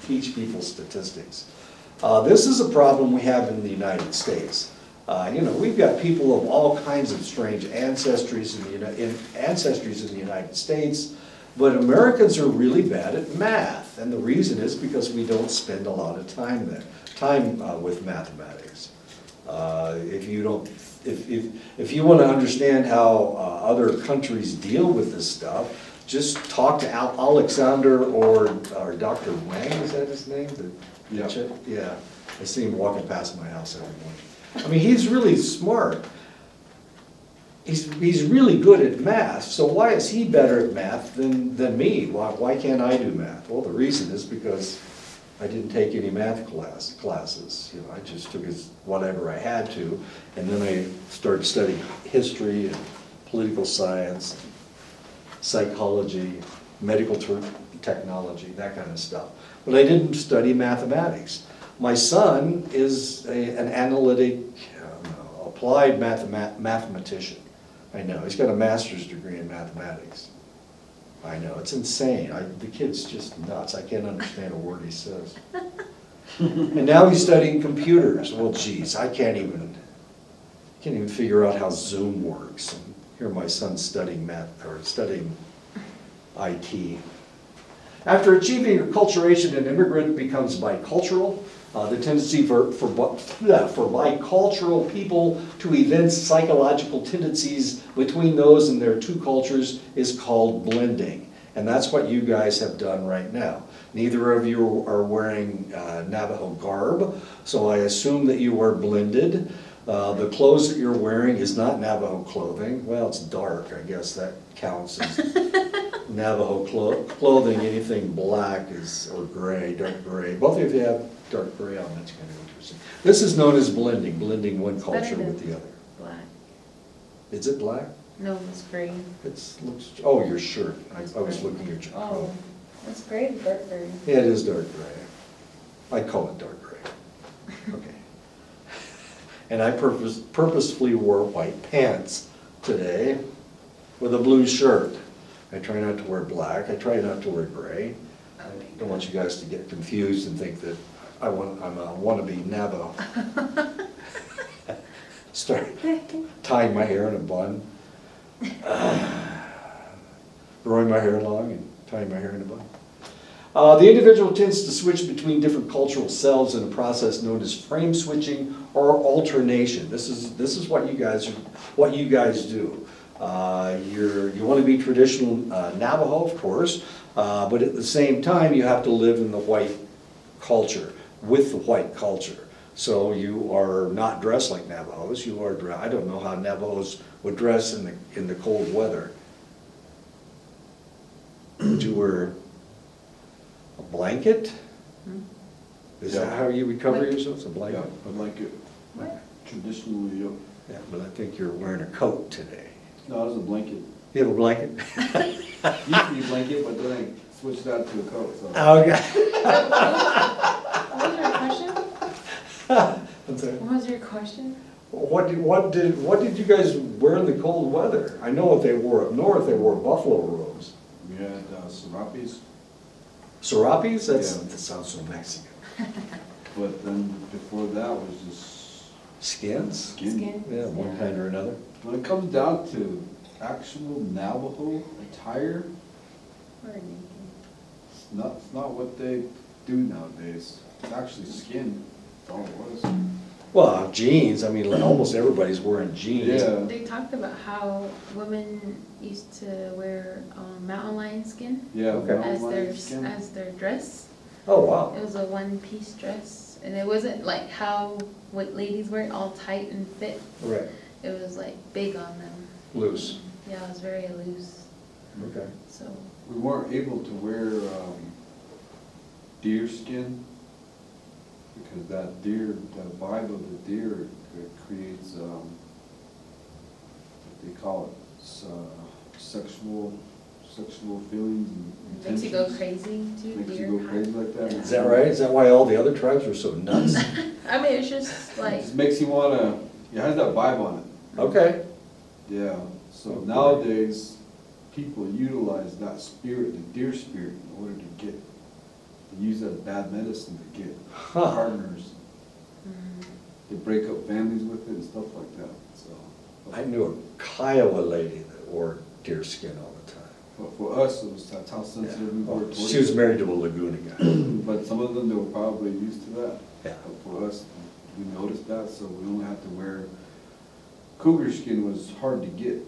Speaker 1: teach people statistics. This is a problem we have in the United States. We've got people of all kinds of strange ancestries in the United States, but Americans are really bad at math, and the reason is because we don't spend a lot of time with mathematics. If you want to understand how other countries deal with this stuff, just talk to Alexander or Dr. Wang, is that his name? Yeah. I see him walking past my house every morning. I mean, he's really smart. He's really good at math, so why is he better at math than me? Why can't I do math? Well, the reason is because I didn't take any math classes. I just took whatever I had to, and then I started studying history and political science, psychology, medical technology, that kind of stuff. But I didn't study mathematics. My son is an analytic, applied mathematician. I know, he's got a master's degree in mathematics. I know, it's insane. The kid's just nuts. I can't understand a word he says. And now he's studying computers. Well, geez, I can't even figure out how Zoom works. And here my son's studying IT. After achieving acculturation, an immigrant becomes bicultural. The tendency for bicultural people to evince psychological tendencies between those and their two cultures is called blending. And that's what you guys have done right now. Neither of you are wearing Navajo garb, so I assume that you are blended. The clothes that you're wearing is not Navajo clothing. Well, it's dark, I guess that counts as Navajo clothing. Anything black or gray, dark gray. Both of you have dark gray on, that's kind of interesting. This is known as blending one culture with the other.
Speaker 2: Black.
Speaker 1: Is it black?
Speaker 2: No, it's gray.
Speaker 1: Looks, oh, your shirt. I was looking at your coat.
Speaker 2: Oh, it's gray to dark gray.
Speaker 1: Yeah, it is dark gray. I call it dark gray. Okay. And I purposefully wore white pants today with a blue shirt. I try not to wear black. I try not to wear gray. I don't want you guys to get confused and think that I'm a wannabe Navajo. Start tying my hair in a bun, growing my hair long and tying my hair in a bun. The individual tends to switch between different cultural selves in a process known as frame switching or alternation. This is what you guys do. You want to be traditional Navajo, of course, but at the same time you have to live in the white culture, with the white culture. So you are not dressed like Navajos. You are. I don't know how Navajos would dress in the cold weather. Would you wear a blanket? Is that how you would cover yourself? A blanket?
Speaker 3: Yeah, a blanket.
Speaker 2: What?
Speaker 3: Traditionally, yep.
Speaker 1: Yeah, but I think you're wearing a coat today.
Speaker 3: No, it's a blanket.
Speaker 1: You have a blanket?
Speaker 3: Used to be a blanket, but then I switched that to a coat, so.
Speaker 1: Okay.
Speaker 2: What was your question?
Speaker 1: I'm sorry.
Speaker 2: What was your question?
Speaker 1: What did you guys wear in the cold weather? I know what they wore up north. They wore buffalo robes.
Speaker 3: We had serapes,
Speaker 1: Serapes?
Speaker 3: Yeah.
Speaker 1: That sounds so Mexican.
Speaker 3: but then before that was just
Speaker 1: Skins?
Speaker 3: skin.
Speaker 1: Yeah, one kind or another.
Speaker 3: When it comes down to actual Navajo attire, it's not what they do nowadays. It's actually skin. That's all it was.
Speaker 1: Well, jeans. I mean, almost everybody's wearing jeans.
Speaker 3: Yeah.
Speaker 2: They talked about how women used to wear mountain lion skin
Speaker 3: Yeah.
Speaker 1: Okay.
Speaker 3: mountain lion skin.
Speaker 2: as their dress.
Speaker 1: Oh, wow.
Speaker 2: It was a one-piece dress, and it wasn't like how what ladies wear, all tight and fit.
Speaker 1: Right.
Speaker 2: It was like big on them.
Speaker 1: Loose.
Speaker 2: Yeah, it was very loose.
Speaker 1: Okay.
Speaker 2: So
Speaker 3: We weren't able to wear deer skin because that vibe of the deer, it creates what they call it, sexual feelings and
Speaker 2: makes you go
Speaker 3: intentions.
Speaker 2: crazy too.
Speaker 3: Makes
Speaker 2: deer
Speaker 3: you go crazy like that.
Speaker 1: Is that right? Is that why all the other tribes were so nuts?
Speaker 2: I mean, it's just
Speaker 3: It
Speaker 2: like
Speaker 3: just makes you wanna, it has that vibe on it.
Speaker 1: Okay.
Speaker 3: Yeah, so
Speaker 1: Okay.
Speaker 3: nowadays, people utilize that spirit, the deer spirit, in order to get, they use that as bad medicine to get
Speaker 1: Huh.
Speaker 3: partners. They break up families with it and stuff like that, so.
Speaker 1: I knew a Kiowa lady that wore deer skin all the time.
Speaker 3: But for us, that's how sensitive we
Speaker 1: Yeah.
Speaker 3: were
Speaker 1: Oh,
Speaker 3: towards
Speaker 1: she was
Speaker 3: it.
Speaker 1: married to a Laguna guy.
Speaker 3: But some of them, they were probably used to that.
Speaker 1: Yeah.
Speaker 3: But for us, we noticed that, so we only had to wear, cougar skin was hard to get.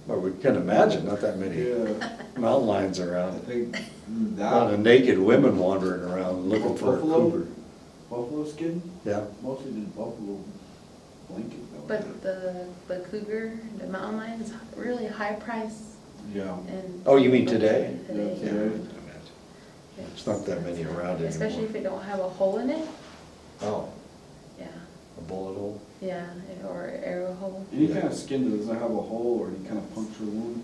Speaker 1: Well, we can imagine, not that many
Speaker 3: Yeah,
Speaker 1: mountain lions
Speaker 3: I
Speaker 1: around.
Speaker 3: think
Speaker 1: A lot of
Speaker 3: that,
Speaker 1: naked women wandering around looking for a
Speaker 3: Buffalo?
Speaker 1: cougar.
Speaker 3: buffalo skin,
Speaker 1: Yeah.
Speaker 3: mostly just buffalo blanket.
Speaker 2: but the cougar, the mountain lion is really high price.
Speaker 3: Yeah.
Speaker 2: And
Speaker 1: Oh, you mean today?
Speaker 2: Today,
Speaker 3: Yeah,
Speaker 2: yeah.
Speaker 3: today.
Speaker 1: There's not that many around
Speaker 2: Especially if
Speaker 1: anymore.
Speaker 2: it don't have a hole in it.
Speaker 1: Oh,
Speaker 2: Yeah,
Speaker 1: a bullet hole?
Speaker 2: yeah, or arrow hole.
Speaker 3: Any kind of skin that doesn't have a hole or any kind of puncture wound,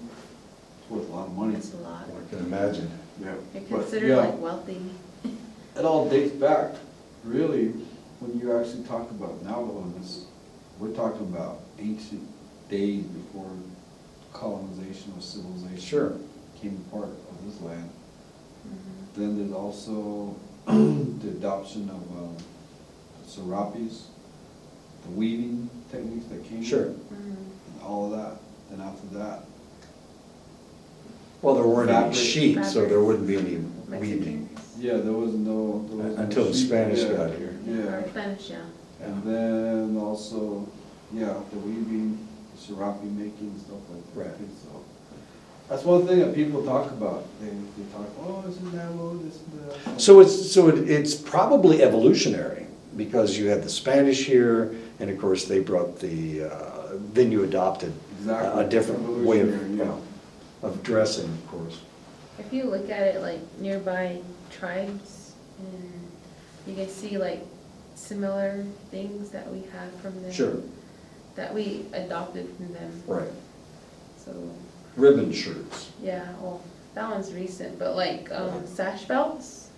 Speaker 3: it's worth a lot of money.
Speaker 2: It's a lot.
Speaker 1: I can imagine.
Speaker 3: Yeah.
Speaker 2: You're
Speaker 3: But,
Speaker 2: considered
Speaker 3: yeah,
Speaker 2: like wealthy.
Speaker 3: it all dates back, really, when you actually talk about Navajo-ness, we're talking about ancient days before colonization or civilization
Speaker 1: Sure.
Speaker 3: became a part of this land.
Speaker 2: Mhm.
Speaker 3: Then there's also the adoption of serapes, the weaving techniques that came.
Speaker 1: Sure.
Speaker 3: And all of that. Then after that,
Speaker 1: Well, there weren't any
Speaker 3: Fabric.
Speaker 1: sheep, so there wouldn't be any
Speaker 2: Mexicans.
Speaker 3: Yeah, there was no
Speaker 1: Until the
Speaker 3: sheep.
Speaker 1: Spanish
Speaker 3: Yeah.
Speaker 1: got here.
Speaker 3: Yeah.
Speaker 2: Or Spanish, yeah.
Speaker 3: And then also, yeah, the weaving, the serape making, stuff like that.
Speaker 1: Right.
Speaker 3: So that's one thing that people talk about. They talk, oh, isn't that low, this and that.
Speaker 1: So it's probably evolutionary, because you had the Spanish here, and of course they brought then you adopted
Speaker 3: Exactly.
Speaker 1: a different way
Speaker 3: Evolutionary,
Speaker 1: of dressing, of course.
Speaker 2: If you look at it like nearby tribes, and you can see like similar things that we have from them.
Speaker 1: Sure,
Speaker 2: That we adopted from them.
Speaker 1: right.
Speaker 2: So,
Speaker 1: Ribbon shirts.
Speaker 2: yeah, well, that one's recent, but like, sash belts,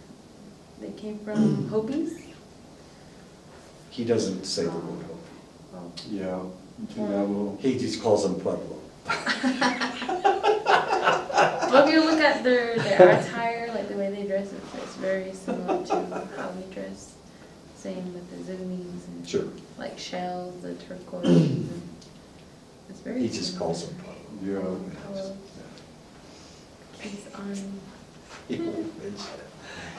Speaker 2: they came from Hopis.
Speaker 1: He doesn't say the word hope.
Speaker 2: Oh.
Speaker 3: Yeah. Navajo.
Speaker 1: He just calls them Pueblo.
Speaker 2: But if you look at their attire, like the way they dress, it's very similar to how we dress. Same with the zoomies and
Speaker 1: Sure.
Speaker 2: like shells, the turquoise. And it's very.
Speaker 1: He just
Speaker 2: similar.
Speaker 1: calls them Pueblo.
Speaker 3: Yeah.
Speaker 2: Hello. He's on.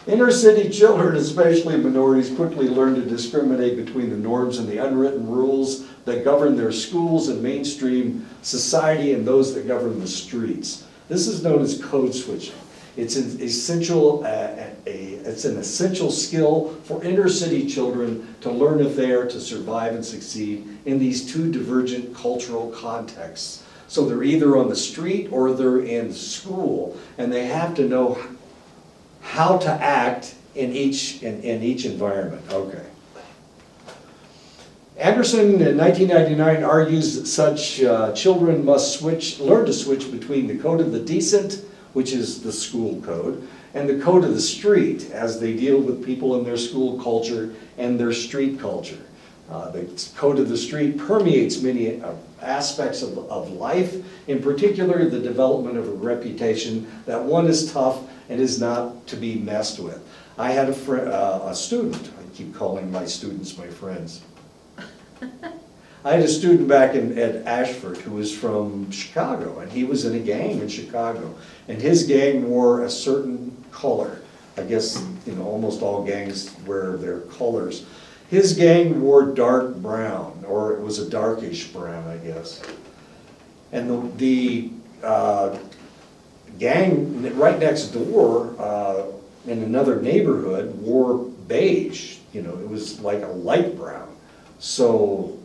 Speaker 1: Inner city children, especially minorities, quickly learn to discriminate between the norms and the unwritten rules that govern their schools and mainstream society and those that govern the streets. This is known as code switching. It's an essential skill for inner city children to learn if they are to survive and succeed in these two divergent cultural contexts. So they're either on the street or they're in school, and they have to know how to act in each environment. Okay. Anderson in 1999 argues that such children must learn to switch between the code of the decent, which is the school code, and the code of the street as they deal with people in their school culture and their street culture. The code of the street permeates many aspects of life, in particular the development of a reputation that one is tough and is not to be messed with. I had a student, I keep calling my students my friends. I had a student back at Ashford who was from Chicago, and he was in a gang in Chicago, and his gang wore a certain color. I guess, almost all gangs wear their colors. His gang wore dark brown, or it was a darkish brown, I guess. And the gang right next door in another neighborhood wore beige. It was like a light brown. So,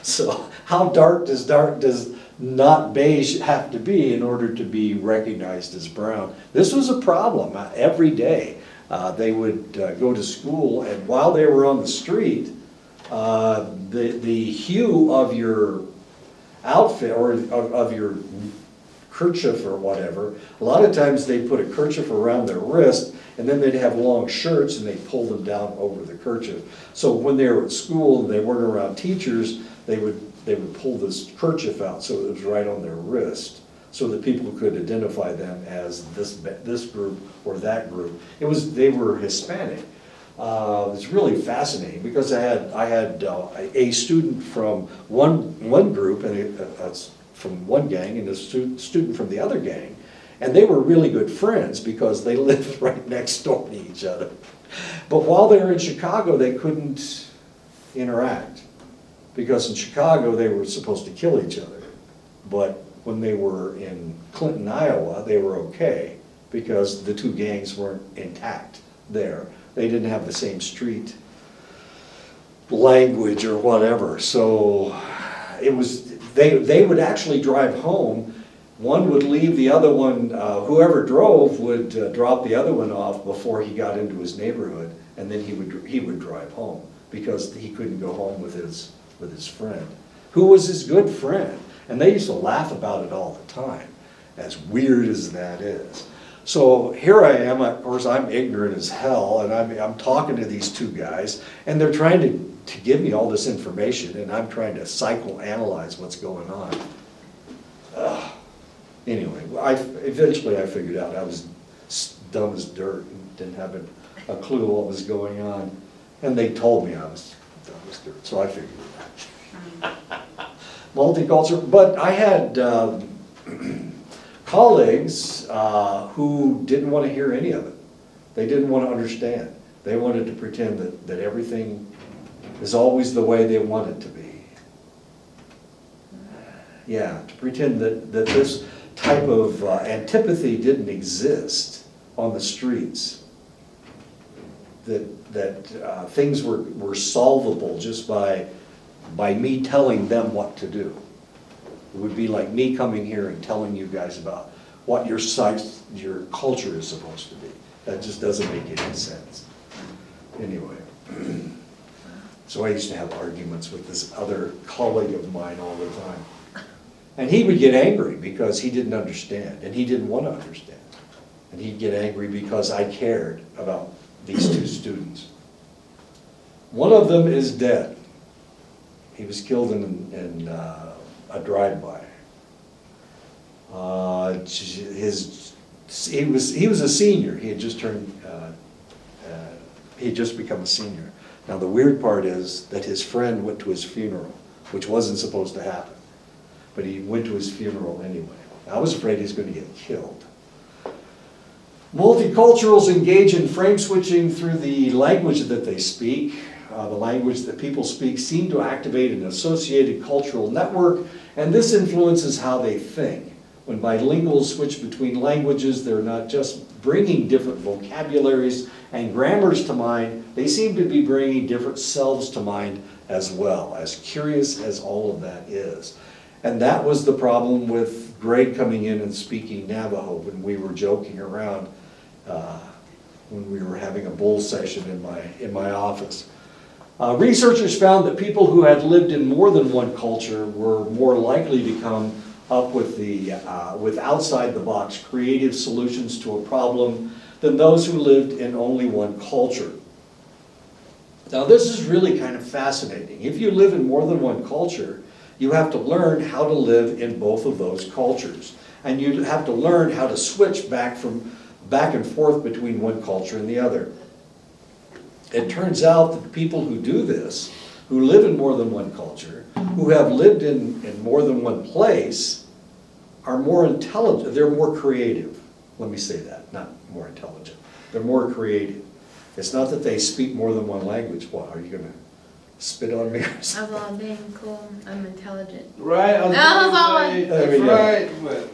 Speaker 1: so how dark does not beige have to be in order to be recognized as brown? This was a problem every day. They would go to school, and while they were on the street, the hue of your outfit or of your kerchief or whatever, a lot of times they put a kerchief around their wrist, and then they'd have long shirts and they'd pull them down over the kerchief. So when they were at school and they weren't around teachers, they would pull this kerchief out so it was right on their wrist, so that people could identify them as this group or that group. They were Hispanic. It was really fascinating because I had a student from one group, and that's from one gang, and a student from the other gang, and they were really good friends because they lived right next door to each other. But while they were in Chicago, they couldn't interact because in Chicago they were supposed to kill each other. But when they were in Clinton, Iowa, they were okay because the two gangs weren't intact there. They didn't have the same street language or whatever. So it was, they would actually drive home. One would leave, the other one, whoever drove would drop the other one off before he got into his neighborhood, and then he would drive home because he couldn't go home with his friend, who was his good friend. And they used to laugh about it all the time, as weird as that is. So here I am, of course I'm ignorant as hell, and I'm talking to these two guys, and they're trying to give me all this information, and I'm trying to psychoanalyze what's going on. Anyway, eventually I figured out I was dumb as dirt and didn't have a clue what was going on. And they told me I was dumb as dirt, so I figured it out. Multicultural, but I had colleagues who didn't want to hear any of it. They didn't want to understand. They wanted to pretend that everything is always the way they want it to be. Yeah, to pretend that this type of antipathy didn't exist on the streets. That things were solvable just by me telling them what to do. It would be like me coming here and telling you guys about what your culture is supposed to be. That just doesn't make any sense. Anyway, so I used to have arguments with this other colleague of mine all the time. And he would get angry because he didn't understand, and he didn't want to understand. And he'd get angry because I cared about these two students. One of them is dead. He was killed in a drive-by. He was a senior. He had just become a senior. Now the weird part is that his friend went to his funeral, which wasn't supposed to happen. But he went to his funeral anyway. I was afraid he was going to get killed. Multiculturals engage in frame switching through the language that they speak. The language that people speak seem to activate an associated cultural network, and this influences how they think. When bilinguals switch between languages, they're not just bringing different vocabularies and grammars to mind, they seem to be bringing different selves to mind as well, as curious as all of that is. And that was the problem with Greg coming in and speaking Navajo when we were joking around when we were having a bull session in my office. Researchers found that people who had lived in more than one culture were more likely to come up with outside-the-box creative solutions to a problem than those who lived in only one culture. Now this is really kind of fascinating. If you live in more than one culture, you have to learn how to live in both of those cultures. And you have to learn how to switch back and forth between one culture and the other. It turns out that the people who do this, who live in more than one culture, who have lived in more than one place, are more intelligent, they're more creative. Let me say that, not more intelligent. They're more creative. It's not that they speak more than one language. What, are you going to spit on me or something?
Speaker 2: I'm all being cool. I'm intelligent.
Speaker 3: Right, I was gonna say,
Speaker 1: There we
Speaker 3: that's
Speaker 1: go.
Speaker 3: right, but.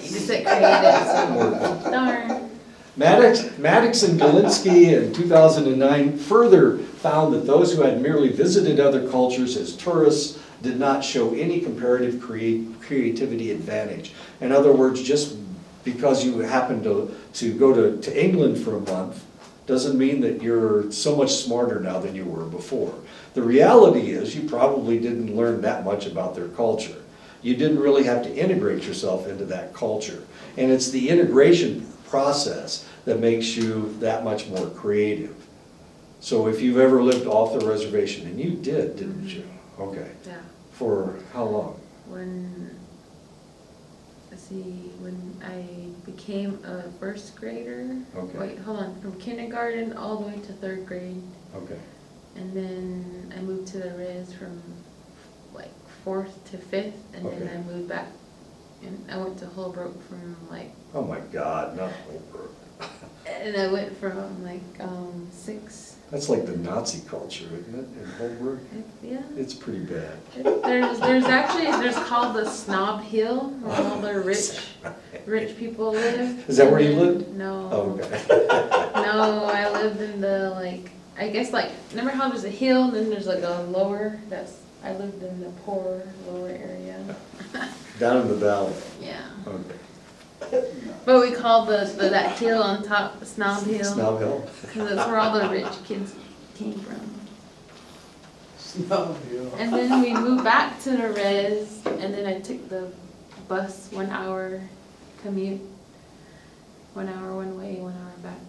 Speaker 2: You just said creative. So. Darn.
Speaker 1: Maddox and Galinsky in 2009 further found that those who had merely visited other cultures as tourists did not show any comparative creativity advantage. In other words, just because you happen to go to England for a month doesn't mean that you're so much smarter now than you were before. The reality is you probably didn't learn that much about their culture. You didn't really have to integrate yourself into that culture. And it's the integration process that makes you that much more creative. So if you've ever lived off the reservation, and you did, didn't you? Okay.
Speaker 2: Yeah.
Speaker 1: For how long?
Speaker 2: When I became a first grader.
Speaker 1: Okay.
Speaker 2: Wait, hold on. From kindergarten all the way to 3rd grade.
Speaker 1: Okay.
Speaker 2: And then I moved to the res from like 4th to 5th, and
Speaker 1: Okay.
Speaker 2: then I moved back. And I went to Holbrook from like.
Speaker 1: Oh my God, not Holbrook.
Speaker 2: And I went from like 6.
Speaker 1: That's like the Nazi culture, isn't it, in Holbrook?
Speaker 2: Yeah.
Speaker 1: It's pretty bad.
Speaker 2: There's called the Snob Hill, where all the rich people live.
Speaker 1: Is that where you lived?
Speaker 2: No.
Speaker 1: Oh, okay.
Speaker 2: No, I lived in the I guess remember how there's a hill and then there's like a lower, I lived in the poor lower area.
Speaker 1: Down in the valley.
Speaker 2: Yeah.
Speaker 1: Okay.
Speaker 2: But we called that hill on top Snob Hill.
Speaker 1: Snob Hill?
Speaker 2: Because that's where all the rich kids came from.
Speaker 3: Snob Hill.
Speaker 2: And then we moved back to the res, and then I took the bus 1 hour commute. 1 hour one way, 1 hour back.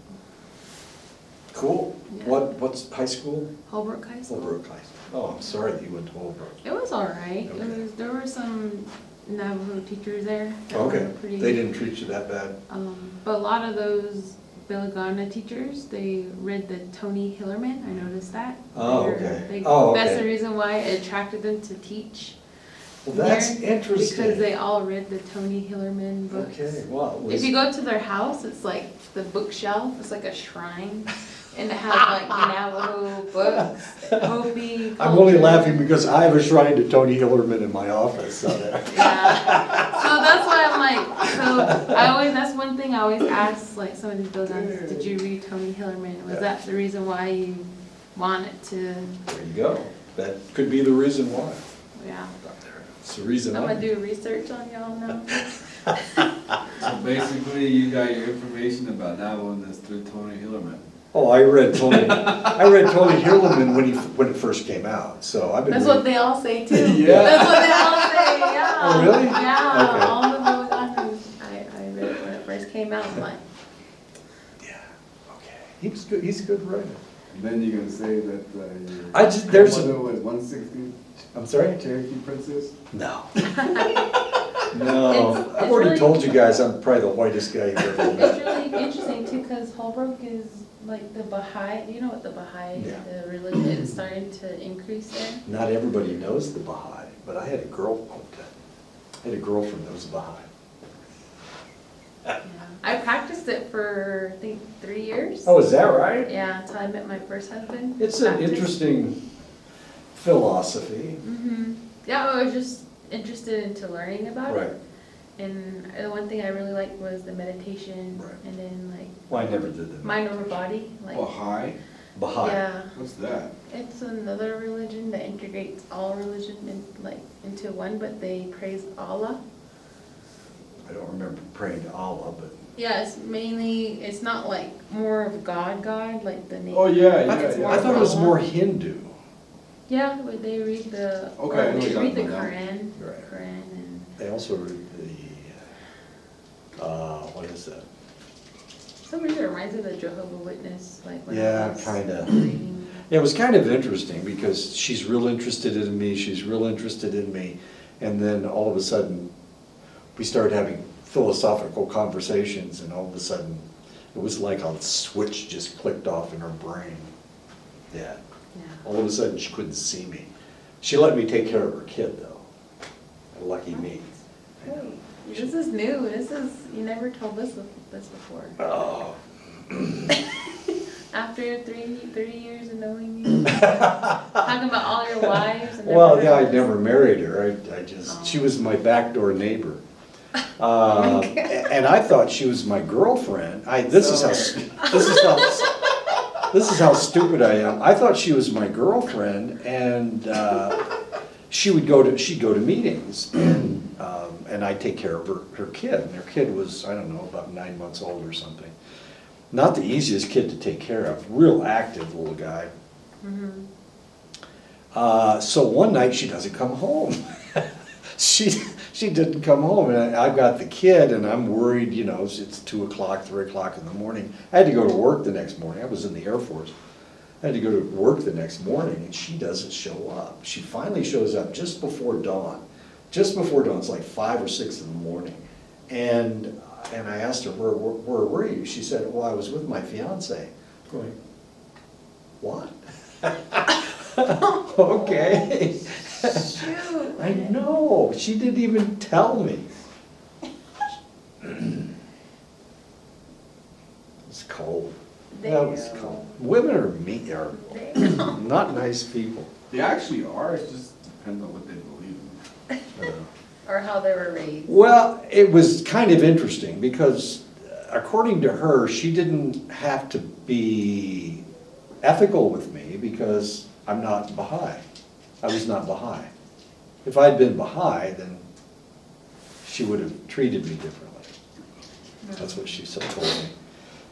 Speaker 1: Cool.
Speaker 2: Yeah.
Speaker 1: What's high school?
Speaker 2: Holbrook High School.
Speaker 1: Holbrook High School. Oh, I'm sorry that you went to Holbrook.
Speaker 2: It was all right.
Speaker 1: Okay.
Speaker 2: There were some Navajo teachers there. That
Speaker 1: Okay.
Speaker 2: were pretty,
Speaker 1: They didn't treat you that bad?
Speaker 2: But a lot of those Billigana teachers, they read the Tony Hillerman. I noticed that.
Speaker 1: Oh, okay.
Speaker 2: That's
Speaker 1: okay.
Speaker 2: the reason why it attracted them to teach.
Speaker 1: Well, that's
Speaker 2: here
Speaker 1: interesting.
Speaker 2: because they all read the Tony Hillerman books.
Speaker 1: Okay, wow.
Speaker 2: If you go to their house, it's like the bookshelf. It's like a shrine, and it has like Navajo books, Hopi.
Speaker 1: I'm only
Speaker 2: culture.
Speaker 1: laughing because I have a shrine to Tony Hillerman in my office, so there.
Speaker 2: Yeah. So that's why I'm like, so I always, that's one thing I always ask, like somebody goes on, did you read Tony Hillerman? Was that the reason why you wanted to,
Speaker 1: There you go. That could be the reason why.
Speaker 2: yeah.
Speaker 1: It's the reason
Speaker 2: I'm
Speaker 1: I.
Speaker 2: gonna do research on y'all now.
Speaker 3: So basically, you got your information about Navajo through Tony Hillerman.
Speaker 1: Oh, I read Tony Hillerman when it first came out, so I've been.
Speaker 2: That's what they all say too.
Speaker 1: Yeah.
Speaker 2: That's what they all say, yeah.
Speaker 1: Oh, really?
Speaker 2: Yeah,
Speaker 1: Okay.
Speaker 2: all the books I read it when it first came out, I'm like,
Speaker 1: Yeah, okay. He's good, he's a good writer.
Speaker 3: And then you're gonna say that
Speaker 1: I just- there's a-
Speaker 3: your mother was 160
Speaker 1: I'm sorry?
Speaker 3: Cherokee princess?
Speaker 1: No. No,
Speaker 2: It's
Speaker 1: I've already
Speaker 2: really-
Speaker 1: told you guys I'm probably the whitest guy you've ever
Speaker 2: it's
Speaker 1: met.
Speaker 2: really interesting too, cause Holbrook is like the Baha'i, you know what the Baha'i,
Speaker 1: Yeah.
Speaker 2: the religion is starting to increase there?
Speaker 1: Not everybody knows the Baha'i, but I had a girl, I had a girlfriend that was a Baha'i.
Speaker 2: Yeah. I practiced it for, I think, 3 years.
Speaker 1: Oh, is that right?
Speaker 2: Yeah, until I met my first husband.
Speaker 1: It's an
Speaker 2: Practiced.
Speaker 1: interesting philosophy.
Speaker 2: Mhm. Yeah, I was just interested into learning about
Speaker 1: Right.
Speaker 2: it. And the one thing I really liked was the meditation,
Speaker 1: Right.
Speaker 2: and then like
Speaker 1: Well, I never did that.
Speaker 2: mind over body, like
Speaker 3: Baha'i?
Speaker 1: Baha'i.
Speaker 2: yeah,
Speaker 3: What's that?
Speaker 2: it's another religion that integrates all religion into one, but they praise Allah.
Speaker 1: I don't remember praying to Allah, but
Speaker 2: Yeah, it's mainly, it's not like more of God, like the name.
Speaker 3: Oh, yeah, yeah,
Speaker 2: It's
Speaker 3: yeah.
Speaker 2: more
Speaker 1: I thought it was
Speaker 2: Allah.
Speaker 1: more Hindu.
Speaker 2: Yeah, but they read the,
Speaker 3: Okay,
Speaker 2: or
Speaker 3: I know
Speaker 2: they
Speaker 3: what
Speaker 2: read the
Speaker 3: you're talking
Speaker 2: Quran,
Speaker 1: Right.
Speaker 2: and
Speaker 1: They also read what is that?
Speaker 2: for some reason it reminds me of the Jehovah Witness, like when I
Speaker 1: Yeah,
Speaker 2: was
Speaker 1: kinda.
Speaker 2: reading.
Speaker 1: Yeah, it was kind of interesting because she's real interested in me, she's real interested in me, and then all of a sudden, we started having philosophical conversations, and all of a sudden, it was like a switch just clicked off in her brain. Yeah.
Speaker 2: Yeah.
Speaker 1: All of a sudden, she couldn't see me. She let me take care of her kid, though. Lucky me. I know.
Speaker 2: Hey, this is new, you never told us this before.
Speaker 1: Oh.
Speaker 2: After 30 years of knowing you, talking about all your wives and
Speaker 1: Well,
Speaker 2: never
Speaker 1: yeah, I
Speaker 2: heard
Speaker 1: never
Speaker 2: this.
Speaker 1: married her. I just, she was my backdoor neighbor.
Speaker 2: Oh my God.
Speaker 1: And I thought she was my girlfriend. This is how stupid I am. I thought she was my girlfriend, and she'd go to meetings, and I'd take care of her kid. And her kid was, I don't know, about 9 months old or something. Not the easiest kid to take care of. Real active little guy.
Speaker 2: Mhm.
Speaker 1: So one night she doesn't come home. She didn't come home, and I've got the kid, and I'm worried, you know, it's 2 o'clock, 3 o'clock in the morning. I had to go to work the next morning. I was in the Air Force. I had to go to work the next morning, and she doesn't show up. She finally shows up just before dawn. Just before dawn, it's like 5 or 6 in the morning. And I asked her, where were you? She said, well, I was with my fiance. I'm going, what? Okay.
Speaker 2: Shoot.
Speaker 1: I know, she didn't even tell me. It's cold. That was
Speaker 2: Damn.
Speaker 1: cold. Women are
Speaker 2: Damn.
Speaker 1: not nice people.
Speaker 3: They actually are, it just depends on what they believe in.
Speaker 2: Or how they were raised.
Speaker 1: Well, it was kind of interesting because according to her, she didn't have to be ethical with me because I'm not Baha'i. I was not Baha'i. If I'd been Baha'i, then she would have treated me differently. That's what she told me.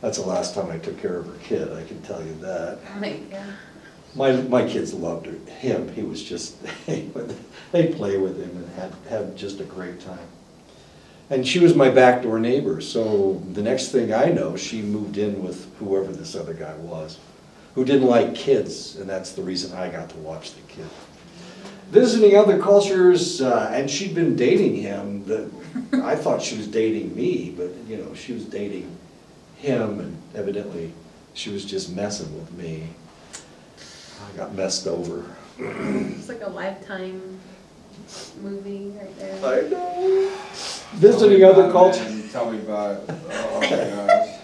Speaker 1: That's the last time I took care of her kid, I can tell you that.
Speaker 2: Like, yeah.
Speaker 1: My kids loved him. He was just, they'd play with him and have just a great time. And she was my backdoor neighbor, so the next thing I know, she moved in with whoever this other guy was, who didn't like kids, and that's the reason I got to watch the kid. Visiting other cultures, and she'd been dating him. I thought she was dating me, but you know, she was dating him, and evidently she was just messing with me. I got messed over.
Speaker 2: It's like a lifetime movie right there.
Speaker 1: I know. Visiting other cultures.
Speaker 3: Tell me about it. Oh my gosh.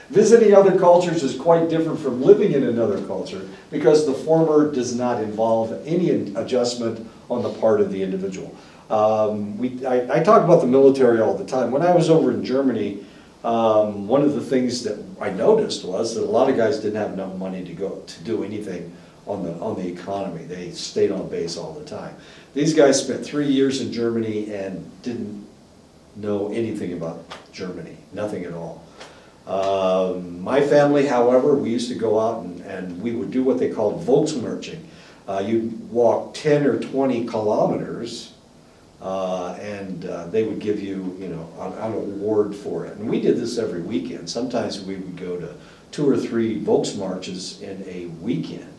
Speaker 1: Visiting other cultures is quite different from living in another culture because the former does not involve any adjustment on the part of the individual. I talk about the military all the time. When I was over in Germany, one of the things that I noticed was that a lot of guys didn't have enough money to go to do anything on the economy. They stayed on base all the time. These guys spent 3 years in Germany and didn't know anything about Germany, nothing at all. My family, however, we used to go out and we would do what they called Volksmarching. You'd walk 10 or 20 kilometers and they would give you, an award for it. And we did this every weekend. Sometimes we would go to 2 or 3 Volksmarches in a weekend.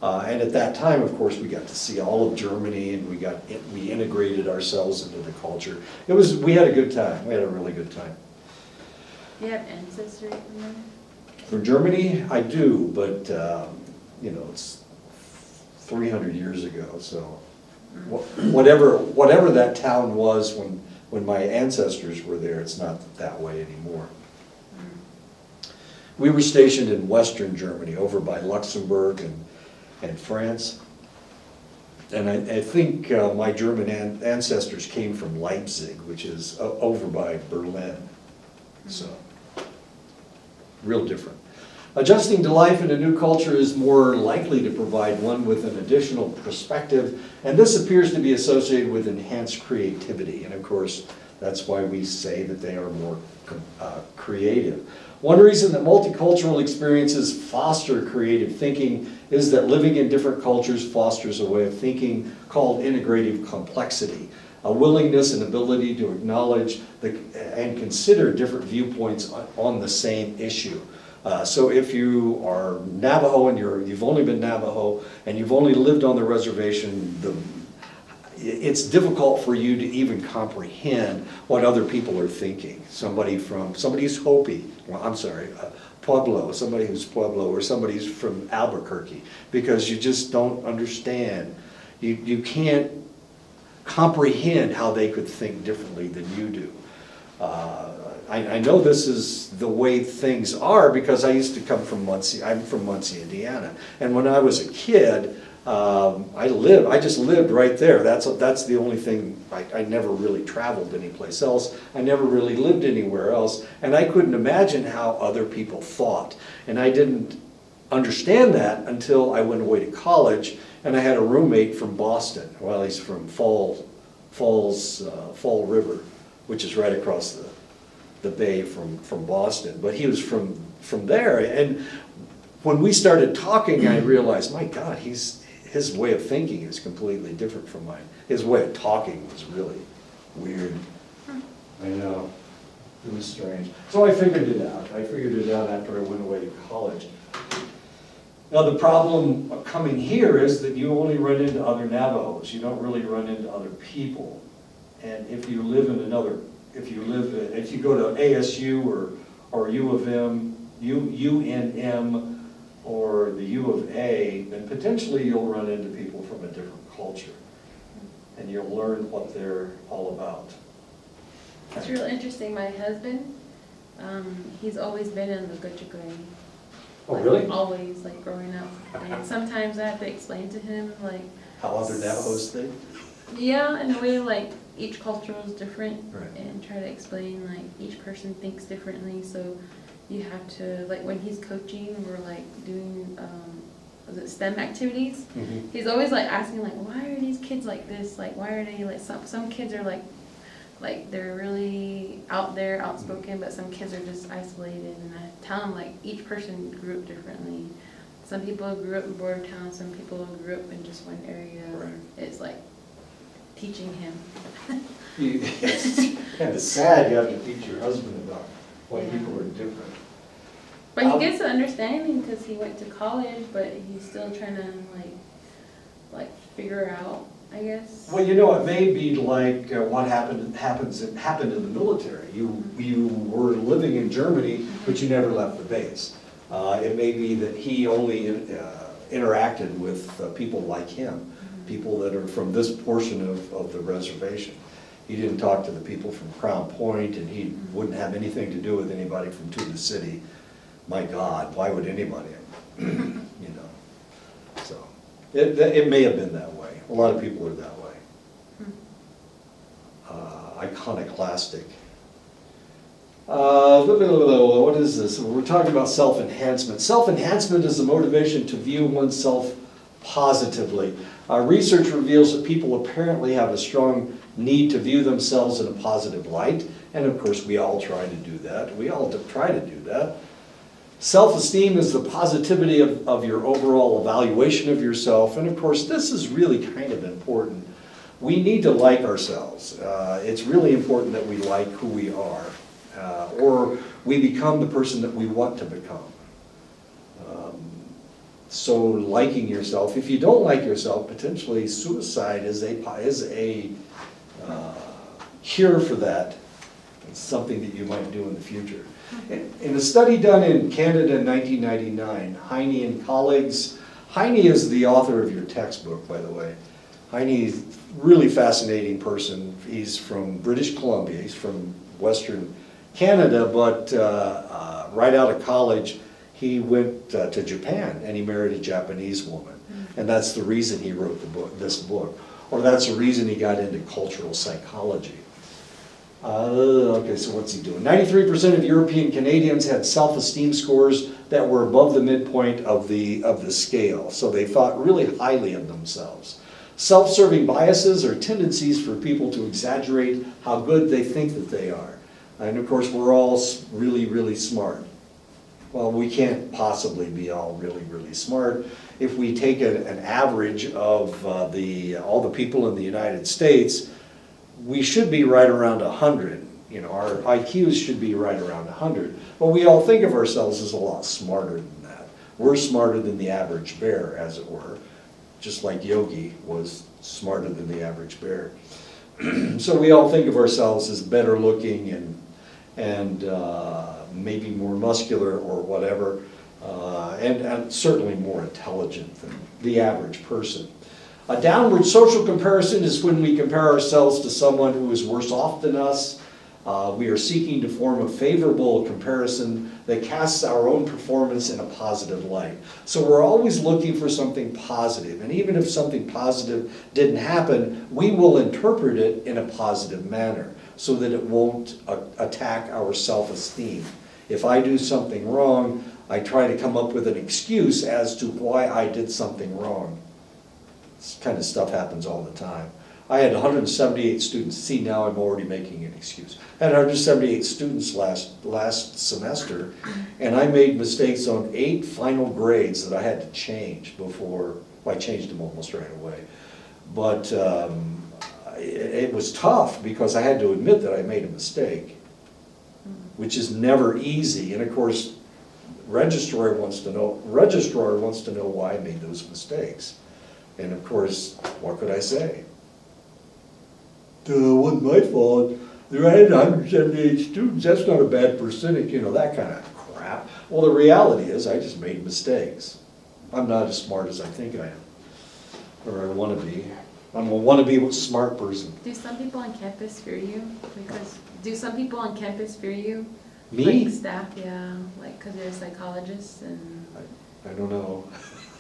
Speaker 1: And at that time, of course, we got to see all of Germany and we integrated ourselves into the culture. We had a good time. We had a really good time.
Speaker 2: Do you have ancestry from there?
Speaker 1: From Germany, I do, but, it's 300 years ago, so whatever that town was when my ancestors were there, it's not that way anymore. We were stationed in Western Germany, over by Luxembourg and France. And I think my German ancestors came from Leipzig, which is over by Berlin. So, real different. Adjusting to life in a new culture is more likely to provide one with an additional perspective, and this appears to be associated with enhanced creativity. And of course, that's why we say that they are more creative. One reason that multicultural experiences foster creative thinking is that living in different cultures fosters a way of thinking called integrative complexity, a willingness and ability to acknowledge and consider different viewpoints on the same issue. So if you are Navajo and you've only been Navajo and you've only lived on the reservation, it's difficult for you to even comprehend what other people are thinking. Somebody's Hopi, Pueblo, somebody who's Pueblo, or somebody's from Albuquerque, because you just don't understand. You can't comprehend how they could think differently than you do. I know this is the way things are because I used to come from Muncie. I'm from Muncie, Indiana, and when I was a kid, I just lived right there. That's the only thing. I never really traveled anyplace else. I never really lived anywhere else, and I couldn't imagine how other people thought. And I didn't understand that until I went away to college, and I had a roommate from Boston. Well, he's from Fall River, which is right across the bay from Boston. But he was from there, and when we started talking, I realized, my God, his way of thinking is completely different from mine. His way of talking was really weird. I know. It was strange. So I figured it out. I figured it out after I went away to college. Now the problem coming here is that you only run into other Navajos. You don't really run into other people. And if you go to ASU or U of M, UNM, or the U of A, then potentially you'll run into people from a different culture. And you'll learn what they're all about.
Speaker 2: It's real interesting. My husband, he's always been in the Gucci.
Speaker 1: Oh, really?
Speaker 2: Always, growing up. And sometimes I have to explain to him,
Speaker 1: how other Navajos think?
Speaker 2: Yeah, in a way, each culture is different.
Speaker 1: Right.
Speaker 2: And try to explain, each person thinks differently. So you have to, when he's coaching, we're, doing, STEM activities.
Speaker 1: Mm-hmm.
Speaker 2: He's always, asking, why are these kids like this? Why are they, some kids are, they're really out there, outspoken, but some kids are just isolated. And I tell them, each person grew up differently. Some people grew up in border towns, some people grew up in just one area.
Speaker 1: Right.
Speaker 2: It's teaching him.
Speaker 1: It's kind of sad you have to teach your husband about why people are different.
Speaker 2: But he gets an understanding because he went to college, but he's still trying to figure out, I guess.
Speaker 1: Well, it may be like what happened in the military. You were living in Germany, but you never left the base. It may be that he only interacted with people like him. people that are from this portion of the reservation. He didn't talk to the people from Crown Point, and he wouldn't have anything to do with anybody from Tuba City. My God, why would anybody? You know, so it may have been that way. A lot of people are that way. Iconoclastic. What is this? We're talking about self-enhancement. Self-enhancement is the motivation to view oneself positively. Research reveals that people apparently have a strong need to view themselves in a positive light, and of course we all try to do that. We all try to do that. Self-esteem is the positivity of your overall evaluation of yourself, and of course this is really kind of important. We need to like ourselves. It's really important that we like who we are, or we become the person that we want to become. So liking yourself, if you don't like yourself, potentially suicide is a cure for that. It's something that you might do in the future. In a study done in Canada in 1999, Heine and colleagues, Heine is the author of your textbook, by the way. Heine is a really fascinating person. He's from British Columbia, he's from Western Canada, but right out of college, he went to Japan and he married a Japanese woman. And that's the reason he wrote this book. Or that's the reason he got into cultural psychology. Okay, so what's he doing? 93% of European Canadians had self-esteem scores that were above the midpoint of the scale. So they thought really highly of themselves. Self-serving biases are tendencies for people to exaggerate how good they think that they are. And of course, we're all really, really smart. Well, we can't possibly be all really, really smart. If we take an average of all the people in the United States, we should be right around 100. You know, our IQs should be right around 100. But we all think of ourselves as a lot smarter than that. We're smarter than the average bear, as it were, just like Yogi was smarter than the average bear. So we all think of ourselves as better looking and maybe more muscular or whatever, and certainly more intelligent than the average person. A downward social comparison is when we compare ourselves to someone who is worse off than us. We are seeking to form a favorable comparison that casts our own performance in a positive light. So we're always looking for something positive, and even if something positive didn't happen, we will interpret it in a positive manner so that it won't attack our self-esteem. If I do something wrong, I try to come up with an excuse as to why I did something wrong. This kind of stuff happens all the time. I had 178 students. See, now I'm already making an excuse. I had 178 students last semester, and I made mistakes on 8 final grades that I had to change before. Well, I changed them almost right away. But it was tough because I had to admit that I made a mistake, which is never easy. And of course, registrar wants to know why I made those mistakes. And of course, what could I say? It wasn't my fault. I had 178 students. That's not a bad percentage, you know, that kind of crap. Well, the reality is I just made mistakes. I'm not as smart as I think I am, or I want to be. I'm a wannabe smart person.
Speaker 2: Do some people on campus fear you?
Speaker 1: Me?
Speaker 2: Like staff, yeah, like because you're a psychologist and...
Speaker 1: I don't know.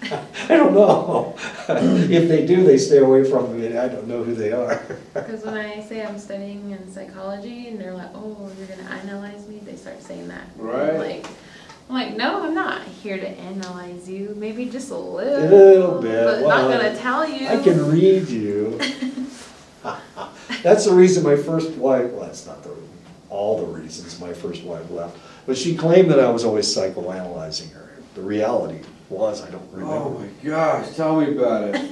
Speaker 1: I don't know. If they do, they stay away from me. I don't know who they are.
Speaker 2: Because when I say I'm studying in psychology and they're like, oh, you're going to analyze me, they start saying that.
Speaker 3: Right.
Speaker 2: I'm like, no, I'm not here to analyze you. Maybe just a
Speaker 1: little
Speaker 2: little
Speaker 1: bit.
Speaker 2: but
Speaker 1: Well,
Speaker 2: not going to tell you.
Speaker 1: I can read you. That's the reason my first wife, well, that's not all the reasons my first wife left, but she claimed that I was always psychoanalyzing her. The reality was, I don't remember.
Speaker 3: Oh my gosh, tell me about it.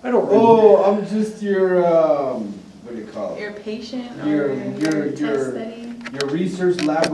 Speaker 1: I don't remember.
Speaker 3: Oh, I'm just your, what do you call it?
Speaker 2: Your patient
Speaker 3: Your-
Speaker 2: or your test
Speaker 3: your
Speaker 2: study.
Speaker 3: Your research lab